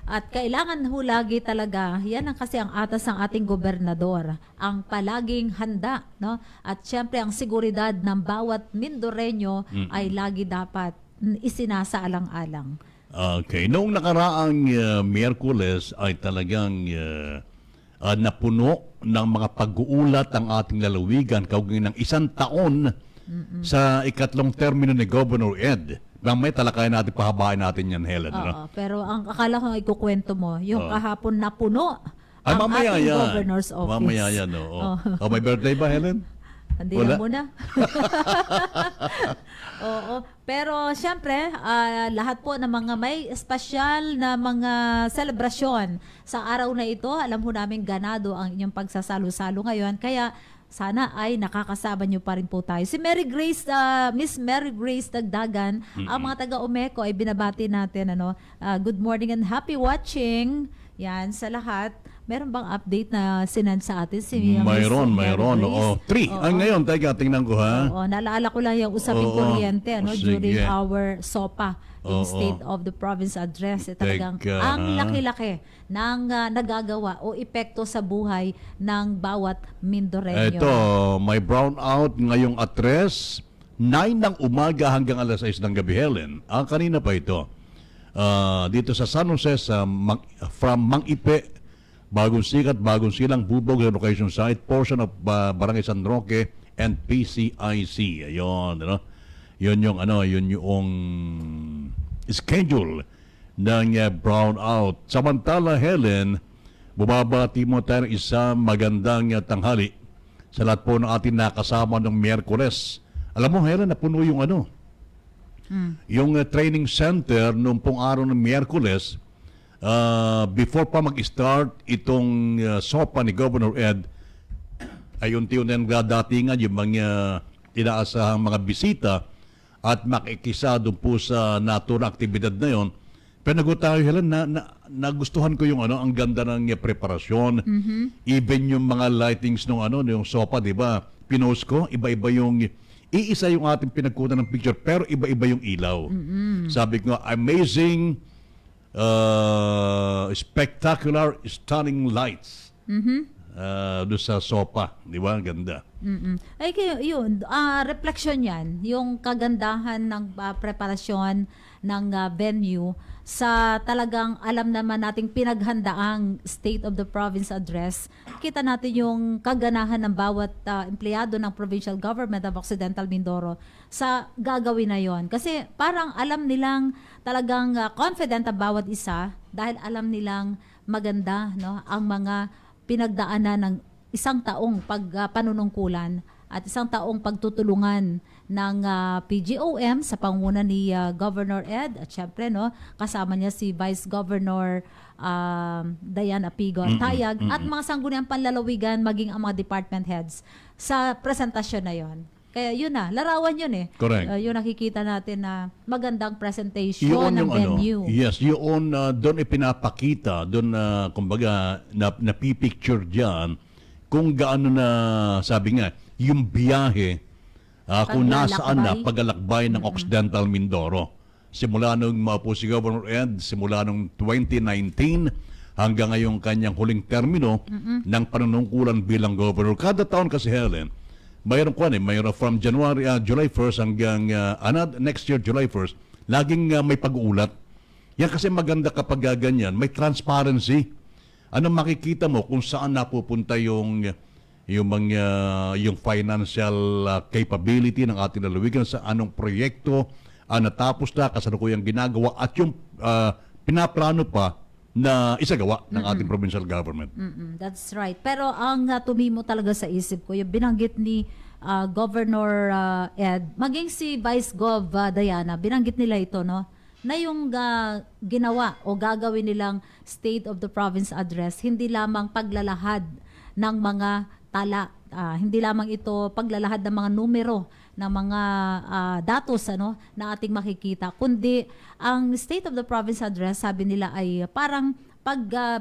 At kailangan ho lagi talaga, yan ang kasi ang atas ng ating gobernador, ang palaging handa, no? At syempre ang seguridad ng bawat Mindoreño ay lagi dapat isinasaalang-alang. Okay. Noong nakaraang Miyerkules ay talagang napuno ng mga pag-uulat ang ating lalawigan kaugnay ng 1 taon sa ikatlong termino ni Governor Ed. Mamaya talakayan natin, pahabain natin yan, Helen. Oo, pero ang akala ko ikukwento mo, yung kahapon napuno Ay, ang mamaya ating yan. governor's office. Mamaya yan, oo. Oh, may birthday ba, Helen? Hindi Wala? na muna. Oo. Pero syempre, lahat po ng mga may espesyal na mga selebrasyon sa araw na ito, alam ho namin ganado ang inyong pagsasalo-salo ngayon. Kaya sana ay nakakasama nyo pa rin po tayo. Si Mary Grace, Miss Mary Grace Dagdagan, ang mga taga-Umeco ay binabati natin. Good morning and happy watching. Yan, sa lahat. Meron bang update na sinend sa atin si Miss Mayroon. Mary Grace? 3. Ay, ngayon, tingnan ko ha. Oo, naalala ko lang yung usaping kuryente Sige. during our SOPA in State of the Province Address. Talagang Teka, ang laki-laki ng nagagawa o epekto sa buhay ng bawat Mindoreño. Ito, may brownout ngayong address, 9 ng umaga hanggang alas 6 ng gabi, Helen. Kanina pa ito. Dito sa San Jose, from Mang-Ipe, Bagong Sikat, Bagong Silang, Bubog, location site, portion of Barangay San Roque and PCIC. Ayun, Yun yung schedule ng brownout. Samantala, Helen, bumabati mo tayo ng isang magandang tanghali sa lahat po ng ating nakasama ng Miyerkules. Alam mo, Helen, napuno yung yung training center noong pong araw ng Miyerkules. Before pa mag-start itong SOPA ni Governor Ed, ay unti-unti ang dadatingan yung mga inaasahang mga bisita at makikisa doon po sa naturang aktibidad na yon. Pero tayo, Helen, nagustuhan ko yung ang ganda ng preparasyon. Even yung mga lightings ng yung SOPA, di ba? Pinost ko, iba-iba yung iisa yung ating pinagkunan ng picture, pero iba-iba yung ilaw. Sabi ko, amazing, spectacular, stunning lights. Doon sa SOPA, di ba? Ganda. Ay, yun, reflection yan, yung kagandahan ng preparasyon ng venue sa talagang alam naman nating pinaghandaang State of the Province Address. Kita natin yung kaganahan ng bawat empleyado ng Provincial Government of Occidental Mindoro sa gagawin na yon. Kasi parang alam nilang talagang confident ang bawat isa dahil alam nilang maganda ang mga pinagdaanan ng isang taong panunungkulan at isang taong pagtutulungan ng PGOM sa pangunguna ni Governor Ed at syempre kasama niya si Vice Governor Diana Pigo Tayag at mga sangguniang panlalawigan maging ang mga department heads sa presentasyon na yon. Kaya yun larawan yun Correct. Yun nakikita natin na magandang presentation ng venue. Yes, yun doon ipinapakita, doon kumbaga napipicture diyan kung gaano na sabi nga yung biyahe kung nasaan na paglalakbay ng Occidental Mindoro. Simula nung maupo si Governor Ed, simula nung 2019 hanggang ngayong kanyang huling termino ng panunungkulan bilang governor. Kada taon kasi, Helen, mayroon from July 1st hanggang next year, July 1st, laging may pag-uulat. Yan kasi maganda kapag ganyan, may transparency. Anong makikita mo kung saan napupunta yung financial capability ng ating lalawigan, sa anong proyekto natapos na, kasalukuyang ginagawa, at yung pinaplano pa na isagawa ng ating provincial government. That's right. Pero ang tumimo talaga sa isip ko, yung binanggit ni Governor Ed, maging si Vice Gov Diana, binanggit nila ito, na yung ginawa o gagawin nilang State of the Province Address, hindi lamang paglalahad ng mga tala, hindi lamang ito paglalahad ng mga numero, ng mga datos na ating makikita, kundi ang State of the Province Address, sabi nila, ay parang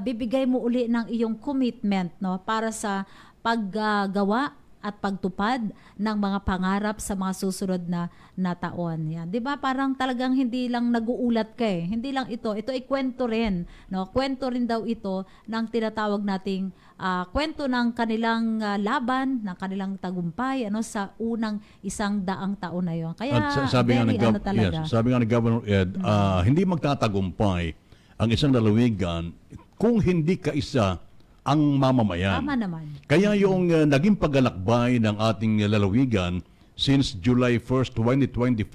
bibigay mo uli ng iyong commitment, no, para sa paggawa at pagtupad ng mga pangarap sa mga susunod na taon. Yan. 'Di ba? Parang talagang hindi lang nag-uulat ka eh. Hindi lang ito ay kwento rin, no? Kwento rin daw ito ng tinatawag nating kwento ng kanilang laban, ng kanilang tagumpay sa unang 100 taon na 'yon. Kaya At sabi nga talaga. sabi nga ni Governor Ed, hindi magtatagumpay ang isang lalawigan kung hindi kaisa ang mamamayan. Tama naman. Kaya yung naging paglalakbay ng ating lalawigan since July 1st, 2025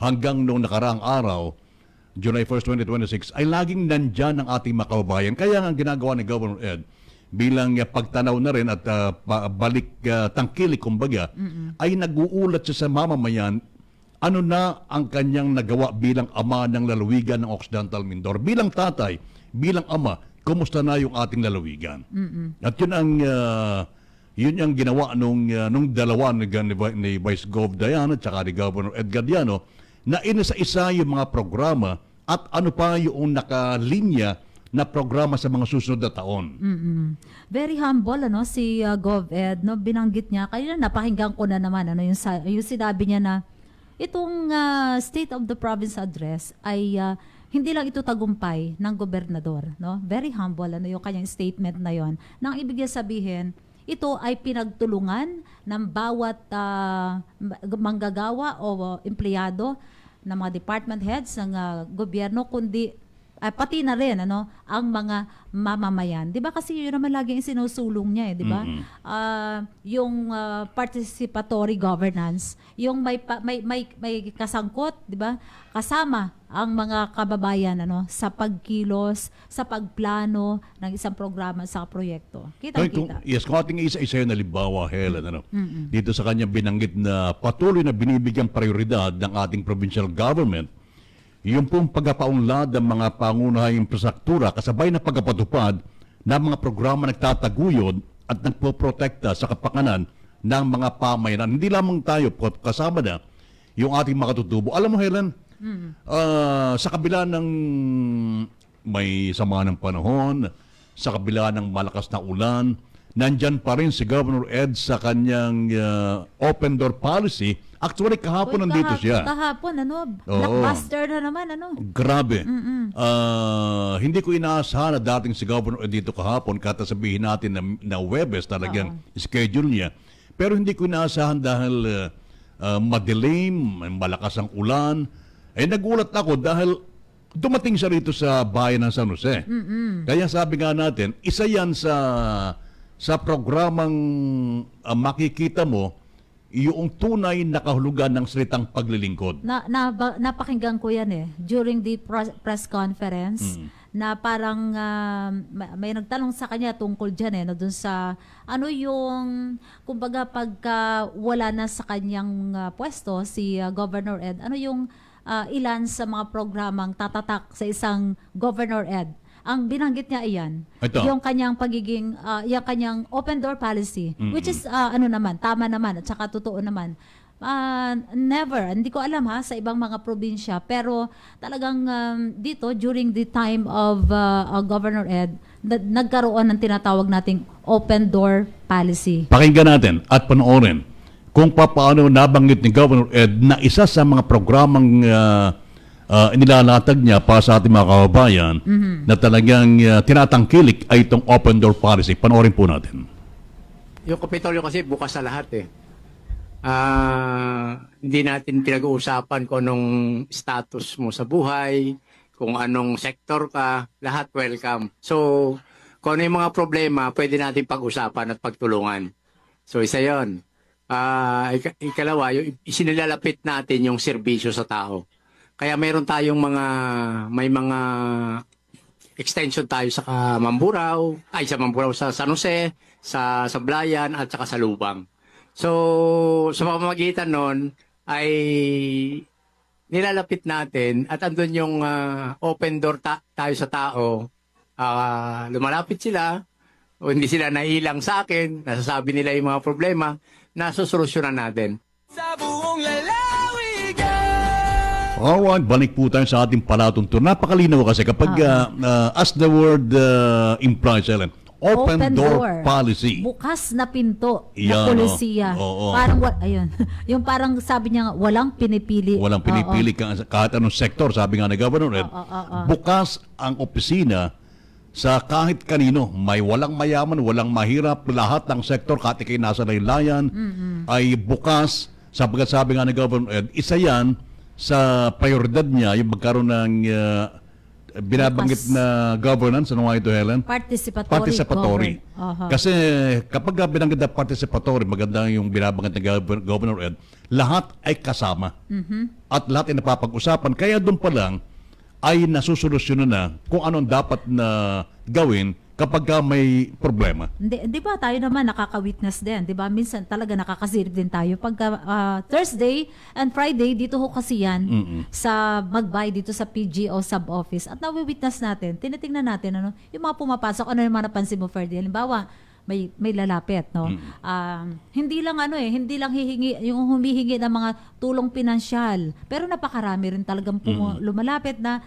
hanggang noong nakaraang araw, July 1st, 2026, ay laging nandyan ang ating mga kababayan. Kaya ang ginagawa ni Governor Ed bilang pagtanaw na rin at balik tangkilik kumbaga, ay nag-uulat siya sa mamamayan ano na ang kanyang nagawa bilang ama ng lalawigan ng Occidental Mindoro. Bilang tatay, bilang ama, kumusta na yung ating lalawigan? At yun ang ginawa nung dalawa ni Vice Gov Diana at saka ni Governor Edgar Diano na inisa-isa yung mga programa at ano pa yung nakalinya na programa sa mga susunod na taon. Very humble si Gov Ed, no, binanggit niya kanina, napakinggan ko na naman yung sinabi niya na itong State of the Province Address ay hindi lang ito tagumpay ng gobernador, no? Very humble yung kanyang statement na yon. Nang ibig sabihin, ito ay pinagtulungan ng bawat manggagawa o empleyado ng mga department heads ng gobyerno, kundi pati na rin ang mga mamamayan. 'Di ba kasi yun naman lagi yung sinusulong niya 'di ba? Yung participatory governance, yung may kasangkot, 'di ba? Kasama ang mga kababayan sa pagkilos, sa pagplano ng isang programa sa proyekto. Kita-kita. Kung ating isa-isa na halimbawa, Helen, dito sa kanya binanggit na patuloy na binibigyang prioridad ng ating provincial government yung pong pagpapaunlad ng mga pangunahing infrastruktura kasabay na pagpapatupad ng mga programa nagtataguyod at nagpoprotekta sa kapakanan ng mga pamayanan. Hindi lamang tayo, kasama na yung ating mga katutubo. Alam mo, Helen, sa kabila ng may sama ng panahon, sa kabila ng malakas na ulan, nandyan pa rin si Governor Ed sa kanyang open door policy. Actually, kahapon nandito siya. Kahapon, blockbuster na naman, Grabe. Hindi ko inaasahan na dating si Governor Ed dito kahapon, kata sabihin natin na Webes talagang schedule niya. Pero hindi ko inaasahan dahil madilim, malakas ang ulan. Nagulat ako dahil dumating siya rito sa bayan ng San Jose. Kaya sabi nga natin, isa yan sa programang makikita mo yung tunay na kahulugan ng salitang paglilingkod. Napakinggan ko yan during the press conference na parang may nagtanong sa kanya tungkol dyan dun sa yung kumbaga pagka wala na sa kanyang pwesto si Governor Ed, yung ilan sa mga programang tatatak sa isang Governor Ed. Ang binanggit niya iyan, yung kanyang pagiging, yung kanyang open door policy, which is, naman, tama naman, at saka totoo naman. Never, hindi ko alam sa ibang mga probinsya, pero talagang dito, during the time of Governor Ed, nagkaroon ng tinatawag nating open door policy. Pakinggan natin at panoorin kung paano nabanggit ni Governor Ed na isa sa mga programang inilalatag niya para sa ating mga kababayan na talagang tinatangkilik ay itong open door policy. Panoorin po natin. Yung Kapitolyo kasi bukas sa lahat hindi natin pinag-uusapan kung anong status mo sa buhay, kung anong sektor ka, lahat welcome. So, kung ano yung mga problema, pwede natin pag-usapan at pagtulungan. So, isa yon. Ikalawa, yung isinilalapit natin yung serbisyo sa tao. Kaya mayroon tayong may mga extension tayo sa San Jose, sa Sablayan at saka sa Lubang. So, sa pamamagitan nun ay nilalapit natin at andun yung open door tayo sa tao. Lumalapit sila o hindi sila nailang sa akin, nasasabi nila yung mga problema na susolusyonan natin. Sa buong lalawigan Alright, balik po tayo sa ating palatuntunan. Napakalinaw kasi kapag as the word implies, Ellen, open door policy. Bukas na pinto Yan, na polisiya. oo. Parang, ayun, yung parang sabi niya, walang pinipili. Walang pinipili kahit anong sektor, sabi nga ni Governor Ed. Bukas ang opisina sa kahit kanino, may walang mayaman, walang mahirap, lahat ng sektor, kahit ikay nasa laylayan, ay bukas, sapagkat sabi nga ni Governor Ed, isa yan sa prioridad niya, yung magkaroon ng binabanggit na governance, ano nga ito, Helen? Participatory. Kasi kapag binanggit na participatory, maganda yung binabanggit ng Governor Ed, lahat ay kasama. At lahat ay napapag-usapan. Kaya doon pa lang ay nasusolusyonan na kung anong dapat na gawin kapag may problema. Di ba tayo naman nakaka-witness din, di ba? Minsan talaga nakakasilip din tayo. Pagka Thursday and Friday, dito ho kasi yan sa Magbay, dito sa PGO sub-office. At nawi-witness natin, tinitingnan natin, ano, yung mga pumapasok, ano yung mga napansin mo, Ferdy? Halimbawa, may lalapit, no? Hindi lang hihingi, yung humihingi ng mga tulong pinansyal. Pero napakarami rin talagang lumalapit na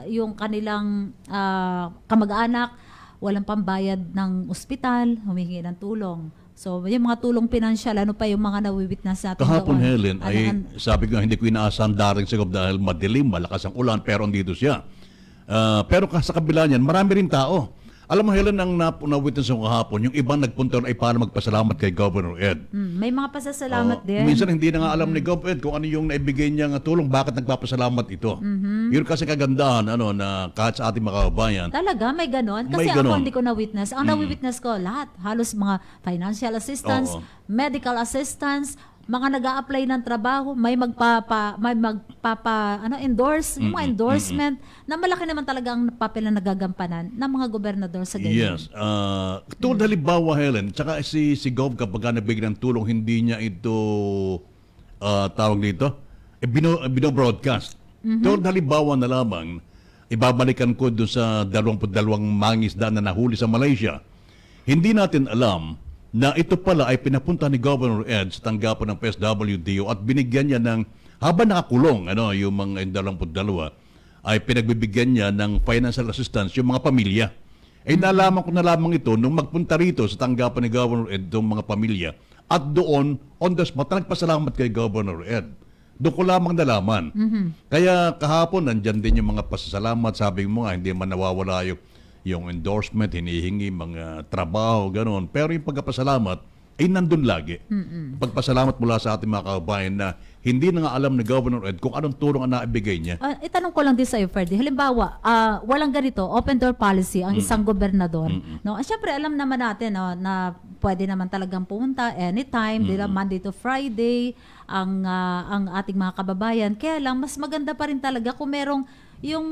yung kanilang kamag-anak, walang pambayad ng ospital, humihingi ng tulong. So, yung mga tulong pinansyal, ano pa yung mga nawi-witness natin Kahapon, doon? Helen, sabi ko, hindi ko inaasahan daring siguro dahil madilim, malakas ang ulan, pero andito siya. Pero sa kabila niyan, marami rin tao. Alam mo, Helen, ang na-witness ko kahapon, yung ibang nagpunta ay para magpasalamat kay Governor Ed. May mga pasasalamat din. Minsan hindi na nga alam ni Gov Ed kung ano yung naibigay niyang tulong, bakit nagpapasalamat ito. Yun kasi kagandahan na kahit sa ating mga kababayan. Talaga, may ganon? Kasi ako hindi ko na-witness. Ang na-witness ko, lahat. Halos mga financial assistance, medical assistance, mga nag-a-apply ng trabaho, may endorse, yung mga endorsement, na malaki naman talaga ang papel na nagagampanan ng mga gobernador sa ganyan. Yes. Tulad halimbawa, Helen, tsaka si Gov kapag nagbigay ng tulong, hindi niya ito tawag dito, binobroadcast. Tulad halimbawa na lamang, ibabalikan ko doon sa 22 mangisda na nahuli sa Malaysia. Hindi natin alam na ito pala ay pinapunta ni Governor Ed sa tanggapan ng PSWDO at binigyan niya ng, habang nakakulong, yung mga 22, ay pinagbibigyan niya ng financial assistance yung mga pamilya. Nalaman ko na lamang ito nung magpunta rito sa tanggapan ni Governor Ed yung mga pamilya at doon, on the spot, nagpasalamat kay Governor Ed. Doon ko lamang nalaman. Kaya kahapon, nandyan din yung mga pasasalamat, sabi mo nga, hindi man nawawala yung endorsement, hinihingi, mga trabaho, gano'n. Pero yung pagpasalamat ay nandun lagi. Pagpasalamat mula sa ating mga kababayan na hindi na nga alam ni Governor Ed kung anong tulong ang naibigay niya. Itanong ko lang din sa iyo, Ferdy. Halimbawa, walang ganito, open door policy ang isang gobernador. No? Siyempre, alam naman natin na pwede naman talagang pumunta anytime, di ba? Monday to Friday, ang ating mga kababayan. Kaya lang, mas maganda pa rin talaga kung merong yung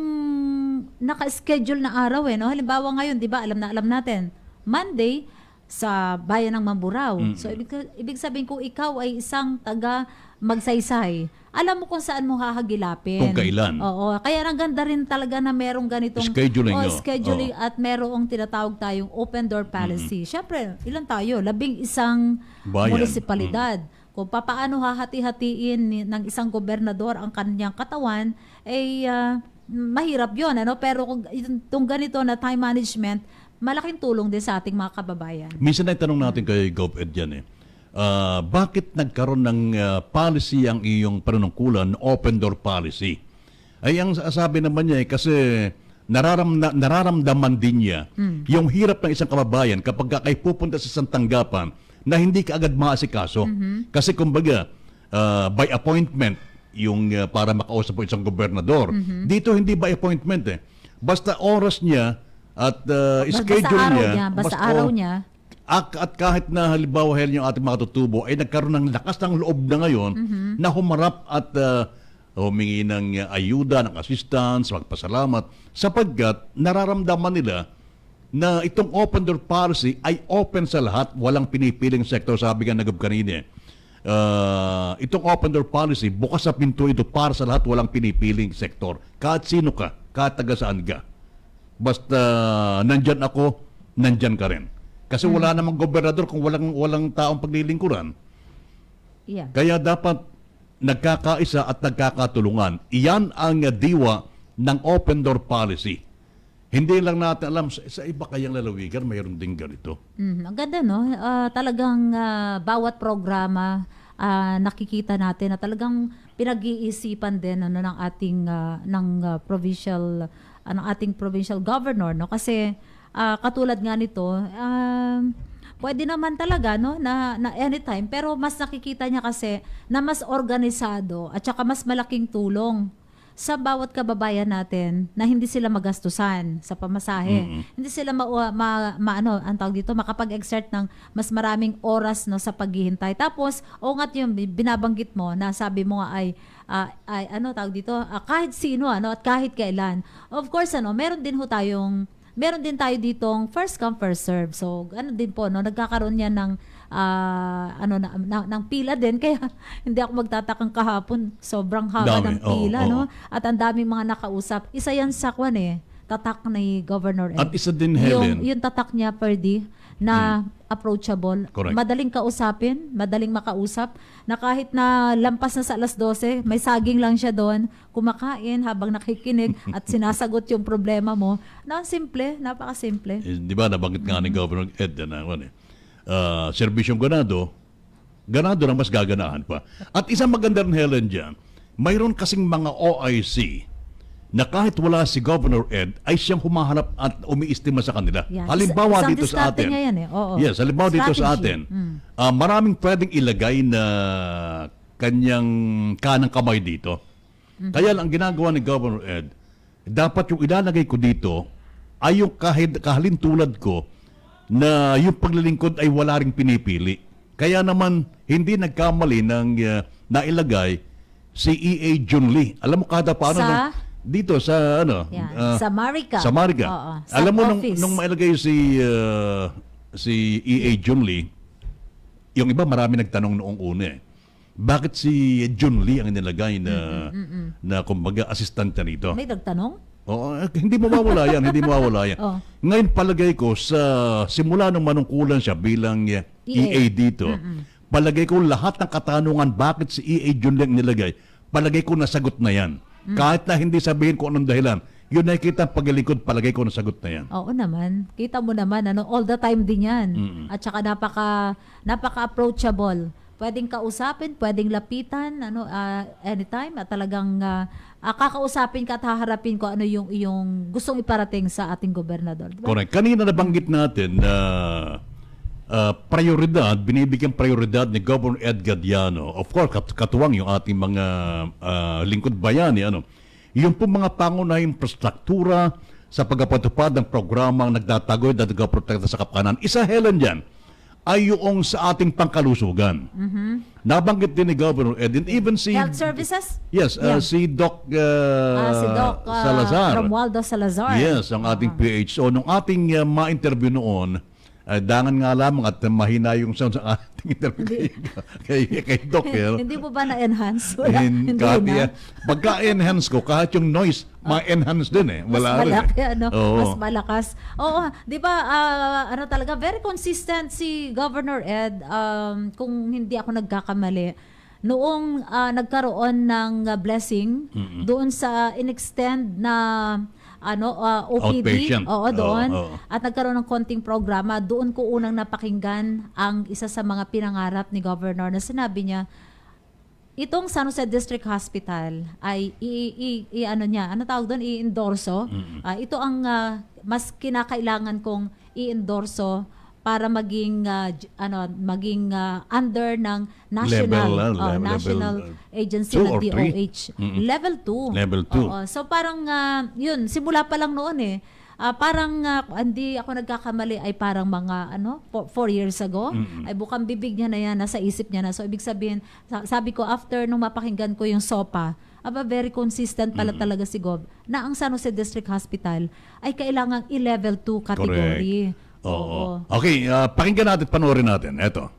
naka-schedule na araw no? Halimbawa ngayon, 'di ba? Alam natin, Monday sa bayan ng Mamburao. So ibig sabihin kung ikaw ay isang taga Magsaysay, alam mo kung saan mo hahagilapin. Kung kailan. Oo, kaya ang ganda rin talaga na merong ganitong scheduling at merong tinatawag tayong open door policy. Syempre, ilan tayo? 11 munisipalidad. Kung paano hahati-hatiin ng isang gobernador ang kanyang katawan, ay mahirap yun. Pero kung itong ganito na time management, malaking tulong din sa ating mga kababayan. Minsan ay tanong natin kay Gov Ed yan bakit nagkaroon ng policy ang iyong panunungkulan, open door policy? Ay ang sabi naman niya kasi nararamdaman din niya yung hirap ng isang kababayan kapag kay pupunta sa isang tanggapan na hindi ka agad maasikaso. Kasi kumbaga, by appointment, yung para makausap po isang gobernador. Dito hindi by appointment Basta oras niya at schedule niya. Basta araw niya. At kahit na halimbawa yung ating mga tutubo ay nagkaroon ng lakas ng loob na ngayon na humarap at humingi ng ayuda, ng assistance, magpasalamat sapagkat nararamdaman nila na itong open door policy ay open sa lahat, walang pinipiling sektor, sabi nga nagab kanina. Itong open door policy, bukas sa pinto ito para sa lahat, walang pinipiling sektor. Kahit sino ka, kahit taga saan ka. Basta nandyan ako, nandyan ka rin. Kasi wala namang gobernador kung walang taong paglilingkuran. Yeah. Kaya dapat nagkakaisa at nagkakatulungan. Iyan ang diwa ng open door policy. Hindi lang natin alam, sa iba kayang lalawigan, mayroon din ganito. Ang ganda, no? Talagang bawat programa, nakikita natin na talagang pinag-iisipan din ano, ng ating provincial governor, no? Kasi katulad nga nito, pwede naman talaga no na anytime, pero mas nakikita niya kasi na mas organisado at saka mas malaking tulong sa bawat kababayan natin na hindi sila magastusan sa pamasahe. Hindi sila ang tawag dito, makapag-exert ng mas maraming oras no sa paghihintay. Tapos, nga yung binabanggit mo na sabi mo nga ay tawag dito, kahit sino at kahit kailan. Of course meron din tayo ditong first come first serve. So din po nagkakaroon yan ng ng pila din, kaya hindi ako magtatakang kahapon sobrang haba ng pila no. At ang daming mga nakausap. Isa yan sa tatak ni Governor Ed. At isa din, Helen, yung tatak niya per day na approachable. Correct. Madaling kausapin, madaling makausap, na kahit na lampas na sa alas 12, may saging lang siya doon, kumakain habang nakikinig at sinasagot yung problema mo. Napakasimple. Di ba, nabanggit nga ni Governor Ed na serbisyong ganado na mas gaganahan pa. At isang maganda rin, Helen, dyan, mayroon kasing mga OIC na kahit wala si Governor Ed, ay siyang humahanap at umiistima sa kanila. Yan. Halimbawa Isang dito sa atin. niya yan, Oo. Yes, halimbawa dito sa atin. Maraming pwedeng ilagay na kanyang kanang kamay dito. Kaya lang, ang ginagawa ni Governor Ed, dapat yung ilalagay ko dito ay yung kahalintulad ko na yung paglilingkod ay wala ring pinipili. Kaya naman, hindi nagkamali ng nailagay si E.A. Junli. Alam mo kada paano dito sa sa Marica. Sa Marica. Oo, alam mo office. nung mailagay si E.A. Junli, yung iba marami nagtanong noong una bakit si Junli ang nilagay na kumbaga assistante nito? May nagtanong? Oo, hindi mawawala yan, hindi mawawala yan. Ngayon palagay ko sa simula nung manungkulan siya bilang EA dito, palagay ko lahat ng katanungan bakit si EA Junli ang nilagay, palagay ko nasagot na yan. Kahit na hindi sabihin ko anong dahilan, yun nakikita ang paglilingkod, palagay ko nasagot na yan. Oo naman. Kita mo naman, all the time din yan. At saka napaka-approachable. Pwedeng kausapin, pwedeng lapitan, anytime. At talagang kakausapin ka at haharapin ko ano yung iyong gustong iparating sa ating gobernador. Diba? Correct. Kanina nabanggit natin na binibigyan prioridad ni Governor Ed Gadiano. Of course, katuwang yung ating mga lingkod bayani. Yung po mga pangunahing infrastruktura sa pagpapatupad ng programang nagtataguyod at nagprotekta sa kapakanan. Isa, Helen, dyan ay yung sa ating pangkalusugan. Nabanggit din ni Governor Ed, and even si health services? Yes, si Doc Salazar. Romualdo Salazar. Yes, ang ating PHO. Nung ating ma-interview noon, dangan nga lamang at mahina yung sound sa ating interview kay Doc. Hindi mo ba na-enhance? Hindi na. Pagka-enhance ko, kahit yung noise, ma-enhance din Wala mas malaki, mas malakas. Oo, di ba, talaga, very consistent si Governor Ed, kung hindi ako nagkakamali, noong nagkaroon ng blessing doon sa in-extend na OPD, outpatient. Doon. At nagkaroon ng konting programa, doon ko unang napakinggan ang isa sa mga pinangarap ni Governor na sinabi niya, itong San Jose District Hospital ay i-endorso. Ito ang mas kinakailangan kong i-endorso para maging under ng national agency ng DOH. Level 2. Level 2. So parang yun, simula pa lang noon parang hindi ako nagkakamali ay parang mga 4 years ago ay bukang bibig niya na yan, nasa isip niya na. So ibig sabihin, sabi ko after nung mapakinggan ko yung SOPA, very consistent pala talaga si Gob na ang San Jose District Hospital ay kailangang i-level 2 category. Correct. Oo. Okay, pakinggan natin, panoorin natin. Eto.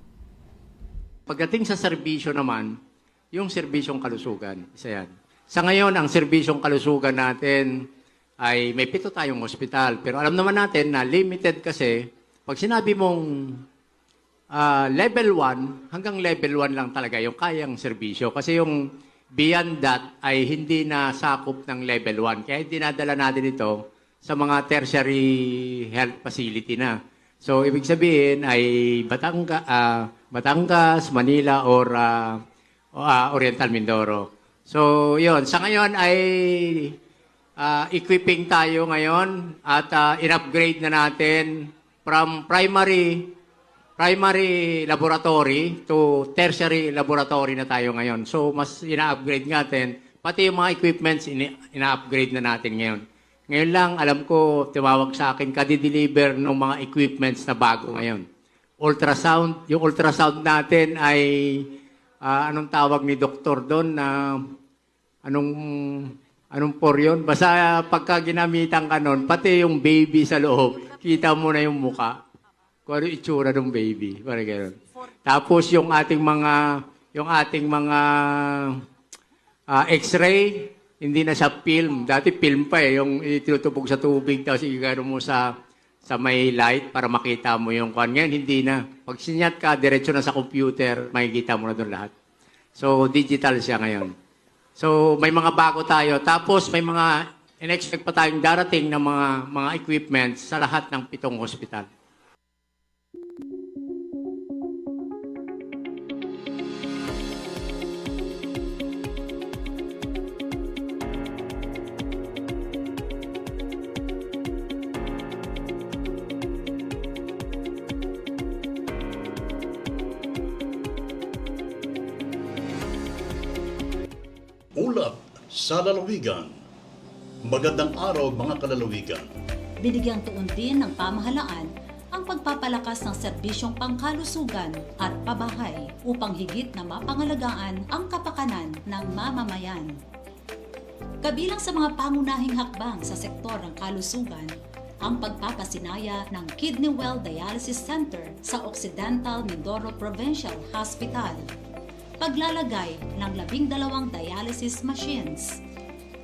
Pagdating sa serbisyo naman, yung serbisyong kalusugan, isa yan. Sa ngayon, ang serbisyong kalusugan natin ay may 7 tayong ospital. Pero alam naman natin na limited kasi, pag sinabi mong level 1, hanggang level 1 lang talaga yung kayang serbisyo. Kasi yung beyond that ay hindi na sakop ng level 1. Kaya dinadala natin ito sa mga tertiary health facility na. So, ibig sabihin ay Batangas, Manila, or Oriental Mindoro. So, yun. Sa ngayon ay equipping tayo ngayon at in-upgrade na natin from primary laboratory to tertiary laboratory na tayo ngayon. So, mas ina-upgrade natin. Pati yung mga equipments, ina-upgrade na natin ngayon. Ngayon lang, alam ko, tumawag sa akin, kadi-deliver ng mga equipments na bago ngayon. Ultrasound, yung ultrasound natin ay, anong tawag ni doktor doon na, anong por yun? Basta pagka ginamitan ka nun, pati yung baby sa loob, kita mo na yung muka. Kung ano itsura ng baby. Parang gano'n. Tapos yung ating mga x-ray, hindi na sa film. Dati film pa yung itinutubog sa tubig, tapos igano mo sa may light para makita mo yung kwan. Ngayon, hindi na. Pag sinyat ka, diretso na sa computer, makikita mo na doon lahat. So, digital siya ngayon. So, may mga bago tayo. Tapos, may mga in-expect pa tayong darating na mga equipments sa lahat ng 7 hospital. Ulat sa lalawigan. Magandang araw mga kalalawigan. Binigyang tuon din ng pamahalaan ang pagpapalakas ng serbisyong pangkalusugan at pabahay upang higit na mapangalagaan ang kapakanan ng mamamayan. Kabilang sa mga pangunahing hakbang sa sektor ng kalusugan, ang pagpapasinaya ng Kidney Well Dialysis Center sa Occidental Mindoro Provincial Hospital, paglalagay ng 12 dialysis machines,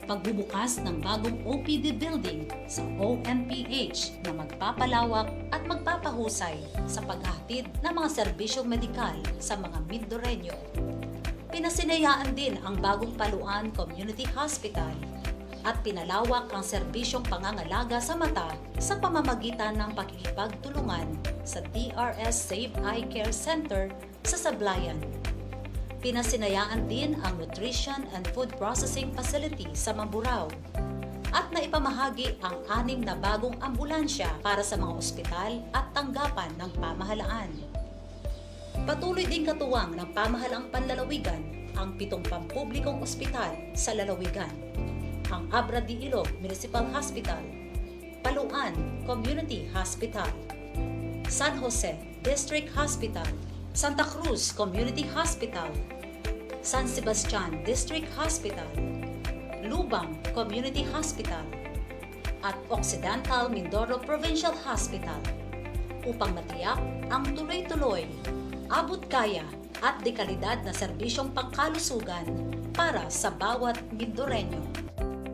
pagbubukas ng bagong OPD building sa OMPH na magpapalawak at magpapahusay sa paghahatid ng mga serbisyong medikal sa mga Mindoreño. Pinasinayaan din ang bagong Paluan Community Hospital at pinalawak ang serbisyong pangangalaga sa mata sa pamamagitan ng pakikipagtulungan sa DRS Save Eye Care Center sa Sablayan. Pinasinayaan din ang Nutrition and Food Processing Facility sa Mamburao at naipamahagi ang 6 na bagong ambulansya para sa mga ospital at tanggapan ng pamahalaan. Patuloy din katuwang ng pamahalaang panlalawigan ang 7 pampublikong ospital sa lalawigan, ang Abra de Ilog Municipal Hospital, Paluan Community Hospital, San Jose District Hospital, Santa Cruz Community Hospital, San Sebastian District Hospital, Lubang Community Hospital, at Occidental Mindoro Provincial Hospital upang matiyak ang tuloy-tuloy, abot-kaya at dekalidad na serbisyong pangkalusugan para sa bawat Mindoreño.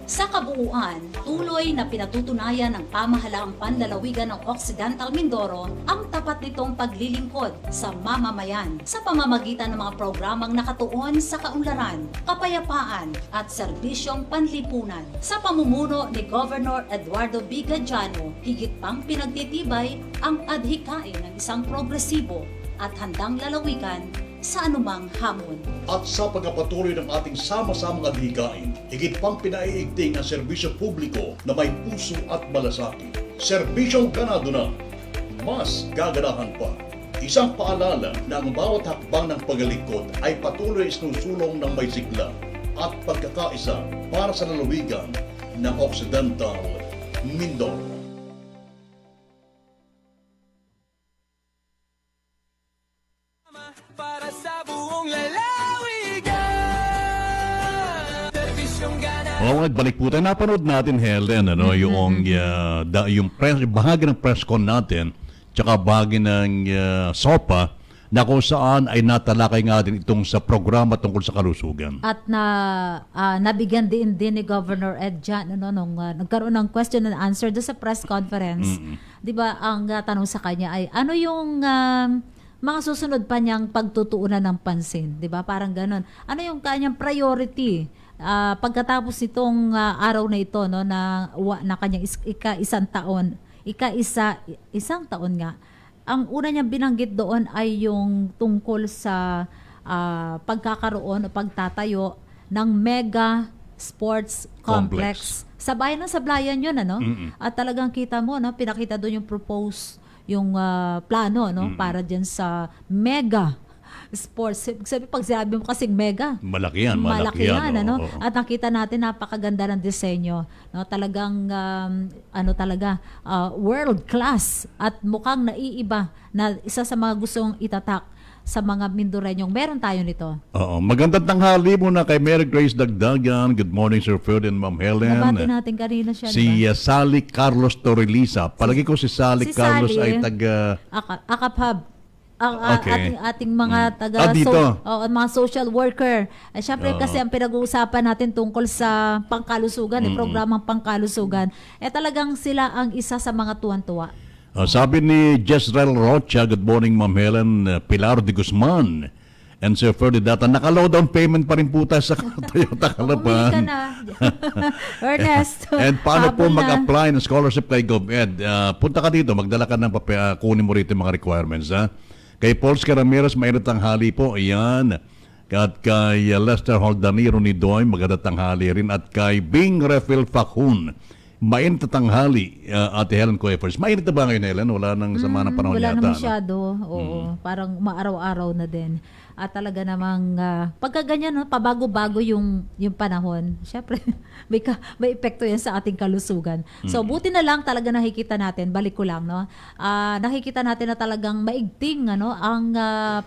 Sa kabuuan, tuloy na pinatutunayan ng pamahalaang panlalawigan ng Occidental Mindoro ang tapat nitong paglilingkod sa mamamayan sa pamamagitan ng mga programang nakatuon sa kaunlaran, kapayapaan at serbisyong panlipunan. Sa pamumuno ni Governor Eduardo B. Gadiano, higit pang pinagtitibay ang adhikain ng isang progresibo at handang lalawigan sa anumang hamon. At sa pagpapatuloy ng ating sama-samang adhikain, higit pang pinaiigting ang serbisyo publiko na may puso at malasakit. Serbisyong ganado na, mas gaganahan pa. Isang paalala na ang bawat hakbang ng paglilingkod ay patuloy isinusulong ng may sigla at pagkakaisa para sa lalawigan ng Occidental Mindoro. Para sa buong lalawigan, serbisyong ganado. Alright, balik po tayo. Napanood natin, Helen, yung bahagi ng press con natin, tsaka bahagi ng SOPA, na kung saan ay natalakay nga din itong sa programa tungkol sa kalusugan. At nabigyan din ni Governor Ed Jan nung nagkaroon ng question and answer do sa press conference. 'Di ba ang tanong sa kanya ay ano yung mga susunod pa niyang pagtutuunan ng pansin, 'di ba? Parang ganon. Ano yung kanyang priority pagkatapos nitong araw na ito, no, na kanyang isang taon, isang taon nga. Ang una niyang binanggit doon ay yung tungkol sa pagkakaroon o pagtatayo ng mega sports complex. Sa bayan ng Sablayan yun, ano? At talagang kita mo, no, pinakita doon yung plano, no, para diyan sa mega sports. Sabi, pag sinabi mo kasing mega, Malaki yan. ano? Oo. At nakita natin napakaganda ng disenyo, no? Talagang world class at mukhang naiiba na isa sa mga gustong itatak sa mga Mindoreñong. Meron tayo nito. Oo. Magandang tanghali muna kay Mary Grace Dagdagan. Good morning, Sir Ferd and Ma'am Helen. Nabati natin kanina siya, Si diba? Sally Carlos Torrelisa. Palagi ko si Sally Carlos Sally, ay taga... Akaphab. Okay. Ating mga dito. mga social worker. Siyempre kasi ang pinag-uusapan natin tungkol sa pangkalusugan, programang pangkalusugan, talagang sila ang isa sa mga tuwan-tuwa. Sabi ni Jezreel Rocha, good morning Ma'am Helen, Pilar de Guzman, and Sir Ferdinand, naka-low down payment pa rin po tayo sa Toyota Calapan. Pumili ka na. Ernest. And paano po habol na. mag-apply ng scholarship kay GovEd? Punta ka dito, magdala ka ng papel, kunin mo rito yung mga requirements. Ha? Kay Polska Ramirez, mainit tanghali po. Ayan. At kay Lester Holdaniro ni Doy, magandang tanghali rin. At kay Bing Refil Fakun, mainit na tanghali. Ate Helen Coefers. Mainit na ba ngayon, Helen? Wala nang sama ng panahon Wala yata. na masyado. Oo. Parang maaraw-araw na din. At talaga namang pagka ganyan, no, pabago-bago yung panahon. Syempre, may epekto yan sa ating kalusugan. So, buti na lang talaga nakikita natin, balik ko lang, no? Nakikita natin na talagang maigting ang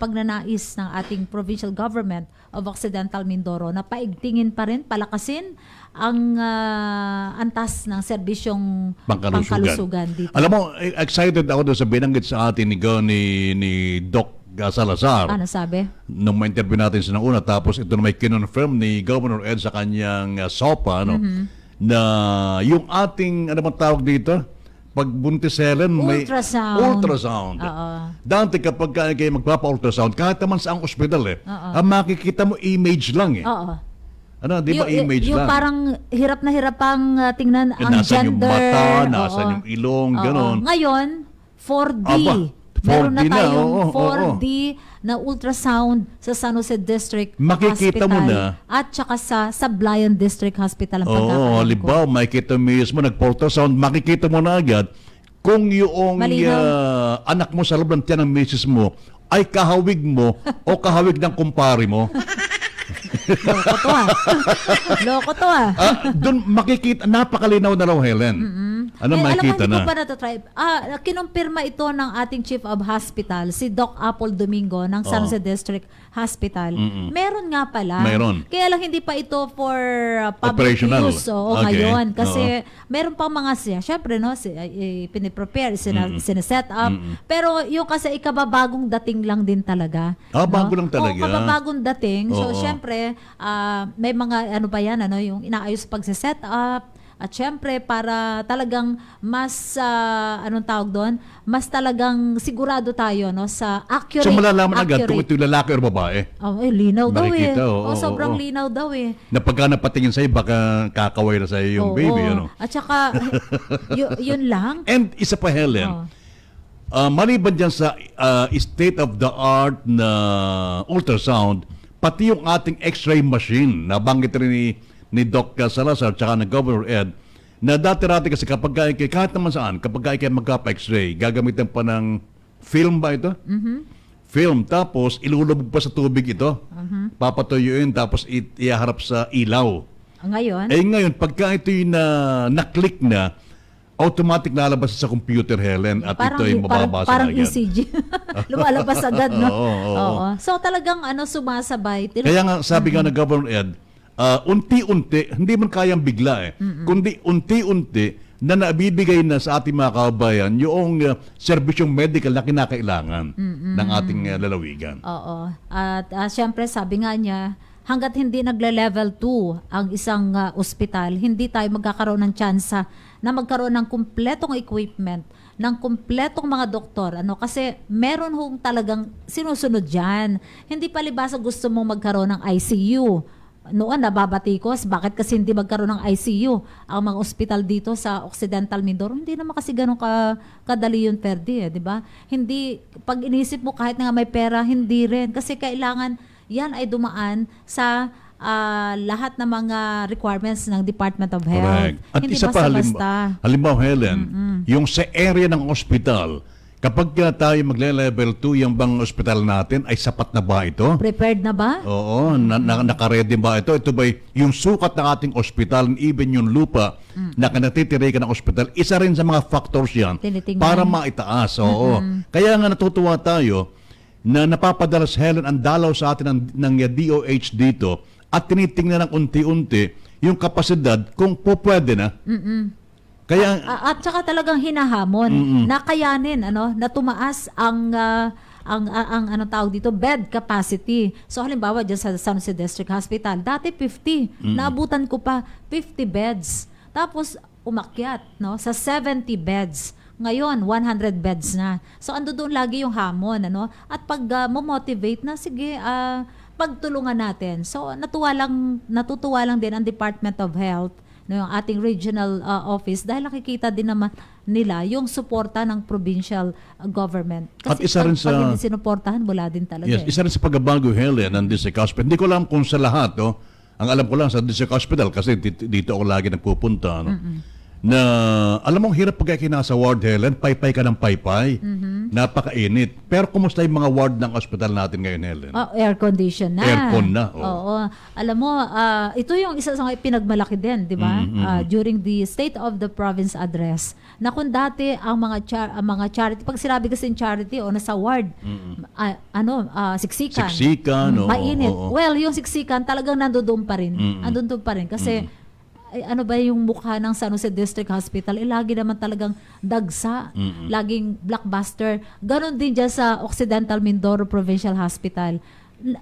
pagnanais ng ating provincial government of Occidental Mindoro na paigtingin pa rin, palakasin ang antas ng serbisyong pangkalusugan dito. Alam mo, excited ako doon sa binanggit sa atin ni Doc Salazar. Ano sabi? Nung ma-interview natin siya ng una, tapos ito na may kinonfirm ni Governor Ed sa kanyang SOPA, na yung ating, ano bang tawag dito? Pagbuntis, Helen, may ultrasound. Dante kapag kayo magpapa-ultrasound, kahit naman sa ang ospital ang makikita mo image lang Oo. Ano, di ba image yung lang? parang hirap na hirap ang tingnan ang Nasaan gender. yung mata, nasaan yung ilong, gano'n. Ngayon, 4D. Aba, 4D Meron na tayong oo, 4D na ultrasound sa San Jose District Makikita Hospital mo na. at saka sa Sablayan District Hospital ang pagkakaalam ko. Halimbawa, makikita mo mismo, nag-ultrasound, makikita mo na agad kung yung anak mo sa loob ng tiyan ng misis mo ay kahawig mo o kahawig ng kumpare mo. Loko to Doon makikita, napakalinaw na raw, Helen. Ano makikita alam mo, na? hindi ko pa na-try. Kinumpirma ito ng ating Chief of Hospital, si Doc Apple Domingo ng San Jose District Hospital. Meron nga pala. Mayroon. Kaya lang hindi pa ito for public Operational. use ngayon. Kasi meron pang mga syempre, no, piniprepare, sineset up. Pero yung kasi ikababagong dating lang din talaga. Bago lang talaga. Kababagong dating. So, syempre, may mga, ano ba yan, yung inaayos pag-set up. At syempre, para talagang mas, anong tawag doon? Mas talagang sigurado tayo, no, sa accurate. So, malalaman agad kung ito yung lalaki o babae. Linaw daw Makikita, sobrang linaw daw Na pagka napatingin sa'yo, baka kakaway na sa'yo yung baby. At saka, yun lang. And isa pa, Helen, maliban dyan sa state-of-the-art na ultrasound, pati yung ating x-ray machine, nabanggit rin ni Doc Salazar tsaka ng Governor Ed, na dati-rati kasi kapag kahit naman saan, kapag kayo magkapa-x-ray, gagamitan pa ng film ba ito? Film. Tapos, ilulubog pa sa tubig ito. Papatuyuin, tapos iharap sa ilaw. Ngayon? Ngayon, pagka ito yung na-click na, automatic lalabas sa computer, Helen, at ito ay mababasa parang agad. ECG. Lumalabas agad, no? Oo. So, talagang sumasabay. Kaya nga, sabi nga ng Governor Ed, unti-unti, hindi man kayang bigla kundi unti-unti na nabibigay na sa ating mga kababayan yung serbisyong medical na kinakailangan ng ating lalawigan. Oo. At syempre, sabi nga niya, hanggat hindi nagle-level 2 ang isang ospital, hindi tayo magkakaroon ng tsansa na magkaroon ng kumpletong equipment, ng kumpletong mga doktor. Kasi meron hong talagang sinusunod dyan. Hindi palibasa gusto mong magkaroon ng ICU. Noon nababatikos, bakit kasi hindi magkaroon ng ICU ang mga ospital dito sa Occidental Mindoro? Hindi naman kasi ganun kadali yun, Ferdy, di ba? Hindi, pag inisip mo kahit nga may pera, hindi rin. Kasi kailangan yan ay dumaan sa lahat ng mga requirements ng Department of Health. Correct. At Hindi isa pa, basta-basta. halimbawa, Helen, yung sa area ng ospital, kapag tayo magle-level 2, yung bang ospital natin, ay sapat na ba ito? Prepared na ba? Oo, naka-ready ba ito? Ito ba yung sukat ng ating ospital, even yung lupa na natitirikan ng ospital, isa rin sa mga factors yan Tinitingnan. para maitaas. Oo. Kaya nga natutuwa tayo na napapadalas, Helen, ang dalaw sa atin ng DOH dito at tinitingnan ng unti-unti yung kapasidad kung pupwede na. Kaya At saka talagang hinahamon na kayanin na tumaas ang ano tawag dito, bed capacity. So halimbawa diyan sa San Jose District Hospital, dati 50, naabutan ko pa 50 beds. Tapos umakyat sa 70 beds. Ngayon 100 beds na. So ando doon lagi yung hamon at pag mo-motivate na sige pagtulungan natin. So natutuwa lang din ang Department of Health, yung ating regional office, dahil nakikita din naman nila yung suporta ng provincial government. Kasi At isa rin pag hindi sinuportahan, wala din talaga. yes, isa rin sa pagbabago, Helen, ng District Hospital. Hindi ko alam kung sa lahat, ang alam ko lang sa District Hospital kasi dito ako lagi nagpupunta, na alam mong hirap pagka kinasa ward, Helen, paypay ka ng paypay. Napakainit. Pero kumusta yung mga ward ng hospital natin ngayon, Helen? Air condition na. Aircon na, oo. Oo. Alam mo, ito yung isa sa pinagmalaki din, di ba? During the State of the Province Address, na kung dati ang mga charity, pag sinabi kasi charity o nasa ward, siksikan. Siksikan, mainit. oo. Well, yung siksikan talagang nandoon pa rin. Nandoon pa rin kasi ano ba yung mukha ng San Jose District Hospital? Lagi naman talagang dagsa. Laging blockbuster. Ganon din dyan sa Occidental Mindoro Provincial Hospital.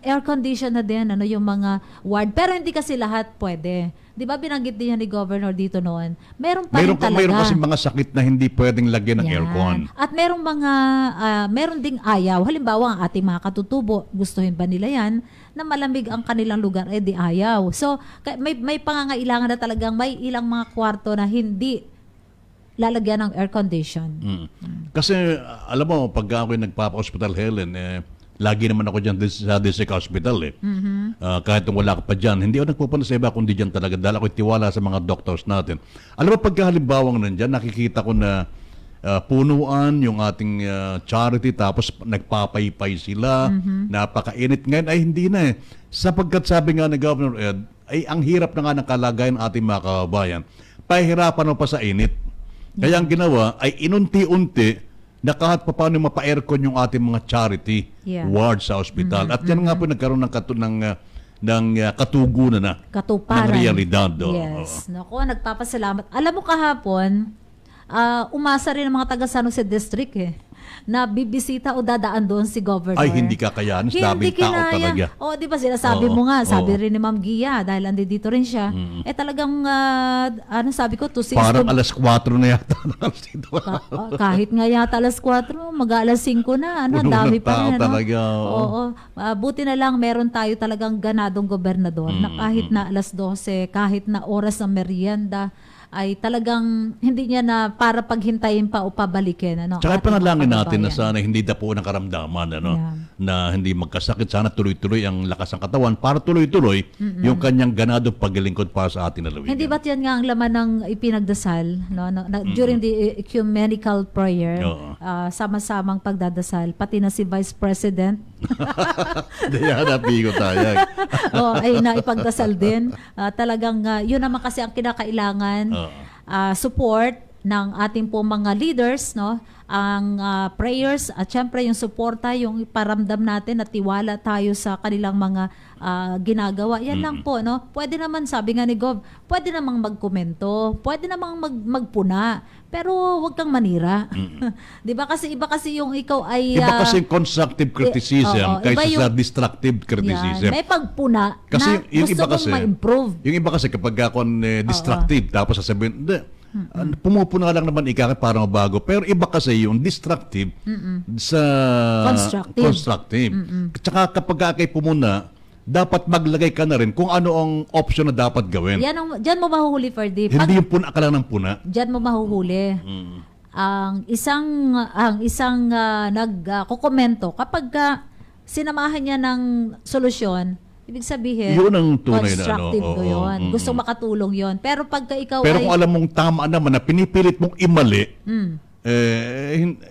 Air condition na din yung mga ward. Pero hindi kasi lahat pwede. Di ba binanggit din yan ni Governor dito noon? Meron pa rin talaga. Mayroon kasi mga sakit na hindi pwedeng lagyan ng aircon. At meron ding ayaw. Halimbawa, ang ating mga katutubo, gustuhin ba nila yan na malamig ang kanilang lugar? Di ayaw. So, may pangangailangan na talagang may ilang mga kwarto na hindi lalagyan ng air condition. Kasi, alam mo, pag ako'y nagpapa-hospital, Helen, lagi naman ako dyan sa District Hospital kahit nung wala ka pa dyan. Hindi ako nagpupunta sa iba kundi dyan talaga dahil ako'y tiwala sa mga doctors natin. Alam mo, pagka halimbawang nandyan, nakikita ko na punuan yung ating charity tapos nagpapaypay sila. Napakainit ngayon. Ay hindi na sapagkat sabi nga ni Governor Ed, ay ang hirap na nga ng kalagayan ng ating mga kababayan. Pahirapan pa sa init. Kaya ang ginawa ay inunti-unti na kahit pa paano mapa-aircon yung ating mga charity ward sa ospital. At yan nga po nagkaroon ng katugunan na Katuparan. ng realidad. Yes. Naku, nagpapasalamat. Alam mo kahapon, umasa rin ang mga taga San Jose District na bibisita o dadaan doon si Governor. Ay, hindi kakayanin. Daming tao talaga. O, di ba sinasabi mo nga, sabi rin ni Ma'am Gia, dahil dito rin siya, talagang, sabi ko, parang alas 4 na yata. kahit nga yata alas 4, mag-alas 5 na, dami pa rin. Talaga, oo. Buti na lang, meron tayo talagang ganadong gobernador na kahit na alas 12, kahit na oras ng merienda, ay talagang hindi niya na para paghintayin pa o pabalikin. Tsaka panalangin natin na sana hindi dapo ng karamdaman, na hindi magkasakit. Sana tuloy-tuloy ang lakas ng katawan para tuloy-tuloy yung kanyang ganado paglilingkod para sa atin na lawin. Hindi ba't yan nga ang laman ng ipinagdasal during the ecumenical prayer, sama-samang pagdadasal, pati na si Vice President. Diyan, napigo tayo. Ay naipagdasal din. Talagang yun naman kasi ang kinakailangan, support ng ating po mga leaders, no? Ang prayers at syempre yung suporta, yung iparamdam natin at tiwala tayo sa kanilang mga ginagawa. Yan lang po, no? Pwede naman, sabi nga ni Gov, pwede namang magkomento, pwede namang magpuna, pero wag kang manira. 'Di ba? Kasi iba kasi yung ikaw ay Iba kasi constructive criticism iba kaysa yung- sa destructive criticism. yan, may pagpuna Kasi na yung gusto iba mong kasi, ma-improve. yung iba kasi kapag ako destructive, tapos sasabihin, hindi, pumupuna lang naman ika para mabago. Pero iba kasi yung destructive sa Constructive. Tsaka kapag kay pumuna, dapat maglagay ka na rin kung ano ang option na dapat gawin. Diyan mo mahuhuli, Ferdy. Hindi yung puna ka lang ng puna. Diyan mo mahuhuli. Ang isang nagkokomento kapag sinamahan niya ng solusyon, ibig sabihin Yun ang tunay na constructive ano, ko oo, yun. Gusto makatulong yun. Pero pagka ikaw Pero ay kung alam mong tama naman na pinipilit mong imali,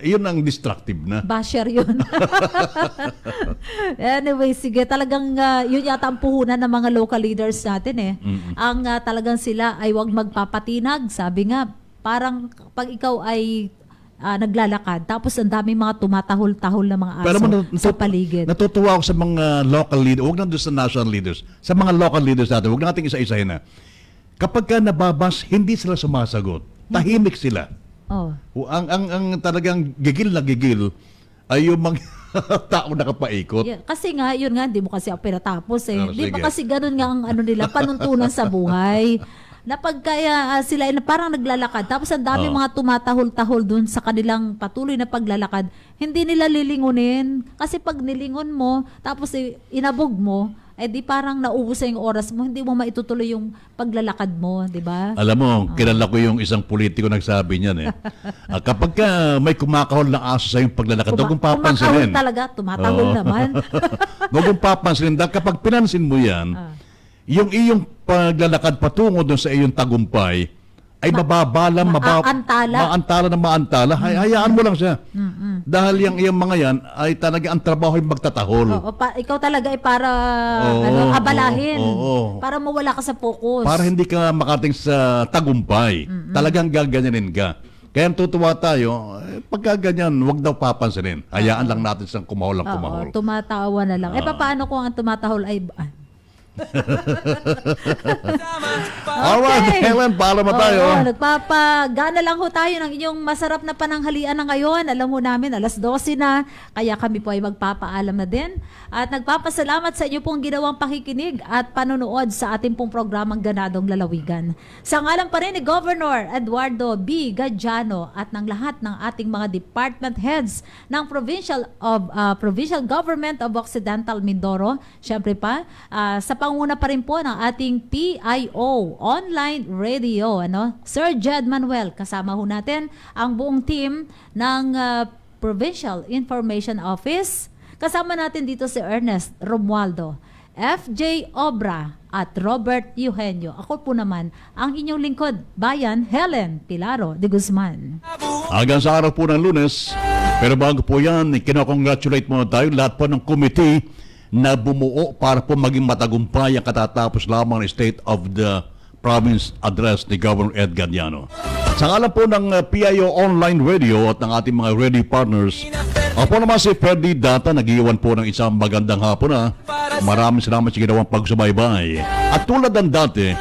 yun ang destructive na. basher yun. Anyway, sige, talagang yun yata ang puhunan ng mga local leaders natin eh. Ang talagang sila ay wag magpapatinag. Sabi nga, parang pag ikaw ay naglalakad, tapos ang daming mga tumatahol-tahol na mga aso Pero sa paligid. Natutuwa ako sa mga local leaders, huwag na doon sa national leaders, sa mga local leaders natin, huwag natin isa-isahin na. Kapag ka nababas, hindi sila sumasagot. Tahimik sila. Oh. Ang talagang gigil na gigil ay yung mga tao nakapaikot. Yeah, kasi nga, yun nga, hindi mo kasi ako pinatapos eh. Oh, Di ba sige. kasi ganun nga ang ano nila, panuntunan sa buhay. Na pagkaya sila ay parang naglalakad, tapos ang dami mga tumatahol-tahol dun sa kanilang patuloy na paglalakad, hindi nila lilingunin. Kasi pag nilingon mo, tapos inabog mo, eh di parang naubos yung oras mo, hindi mo maitutuloy yung paglalakad mo, di ba? Alam mo, kilala ko yung isang politiko nagsabi niyan eh. Kapag ka may kumakahol na aso sa yung paglalakad, huwag mong papansinin. Kumakahol talaga, tumatahol naman. Huwag mong papansinin. Dahil kapag pinansin mo yan, yung iyong paglalakad patungo doon sa iyong tagumpay, ay maantala. Hayaan mo lang siya. Dahil yung mga yan, ay talaga ang trabaho ay magtatahol. Oo, ikaw talaga ay para abalahin. Para mawala ka sa focus. Para hindi ka makating sa tagumpay. Talagang gaganyanin ka. Kaya tutuwa tayo, pagka ganyan, huwag daw papansinin. Hayaan lang natin siyang kumahol ang kumahol. Tumatawa na lang. Paano kung ang tumatahol ay... Alright, Helen, paalam na tayo. Nagpapagana lang ho tayo ng inyong masarap na pananghalian na ngayon. Alam mo namin, 12:00 na. Kaya kami po ay magpapaalam na din. At nagpapasalamat sa inyo pong ginawang pakikinig at panonood sa ating pong programang Ganadong Lalawigan. Sa ngalan pa rin ni Governor Eduardo B. Gadiano at ng lahat ng ating mga department heads ng Provincial Government of Occidental Mindoro. Siyempre pa, sa panguna pa rin po ng ating PIO online radio, Sir Jed Manuel, kasama ho natin ang buong team ng Provincial Information Office. Kasama natin dito si Ernest Romualdo, FJ Obra at Robert Eugenio. Ako po naman ang inyong lingkod, bayan Helen Pilaro de Guzman. Hanggang sa araw po ng Lunes. Pero bago po yan, kinakongratulate muna tayo lahat po ng committee na bumuo para po maging matagumpay ang katatapos lamang ng State of the Province Address ni Governor Ed Gadiano. Sa ngalan po ng PIO Online Radio at ng ating mga ready partners, ako naman si Ferdy Data, nag-iwan po ng isang magandang hapon na. Maraming salamat sa ginawang pagsubaybay. At tulad ng dati,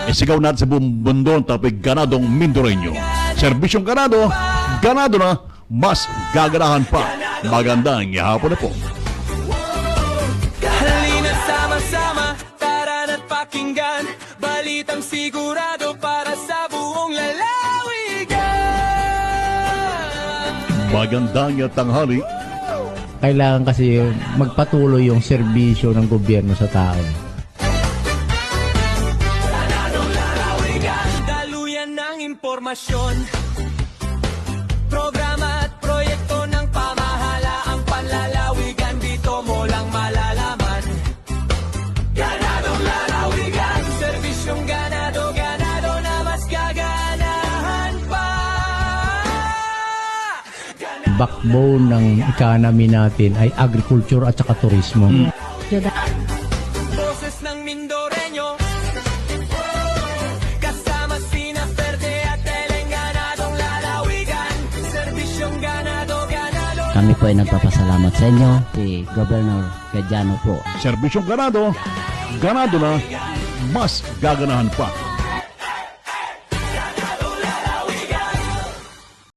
isigaw natin sa buong mundo ang tapig ganadong Mindoreño. Serbisyong ganado, ganado na, mas gaganahan pa. Magandang hapon na po. Halina sama-sama, tara na't pakinggan balitang sigurado para sa buong lalawigan. Magandang tanghali. Kailangan kasi magpatuloy yung serbisyo ng gobyerno sa tao. Daluyan ng impormasyon, programa at proyekto ng pamahalaang panlalawigan, dito mo lang malalaman. Ganadong lalawigan, serbisyong ganado, ganado na mas gaganahan pa. Backbone ng economy natin ay agriculture at saka turismo. Boses ng Mindoreño, kasama sina Verde at Eleng, ganadong lalawigan. Kami po ay nagpapasalamat sa inyo, si Governor Gadiano po. Serbisyong ganado, ganado na, mas gaganahan pa.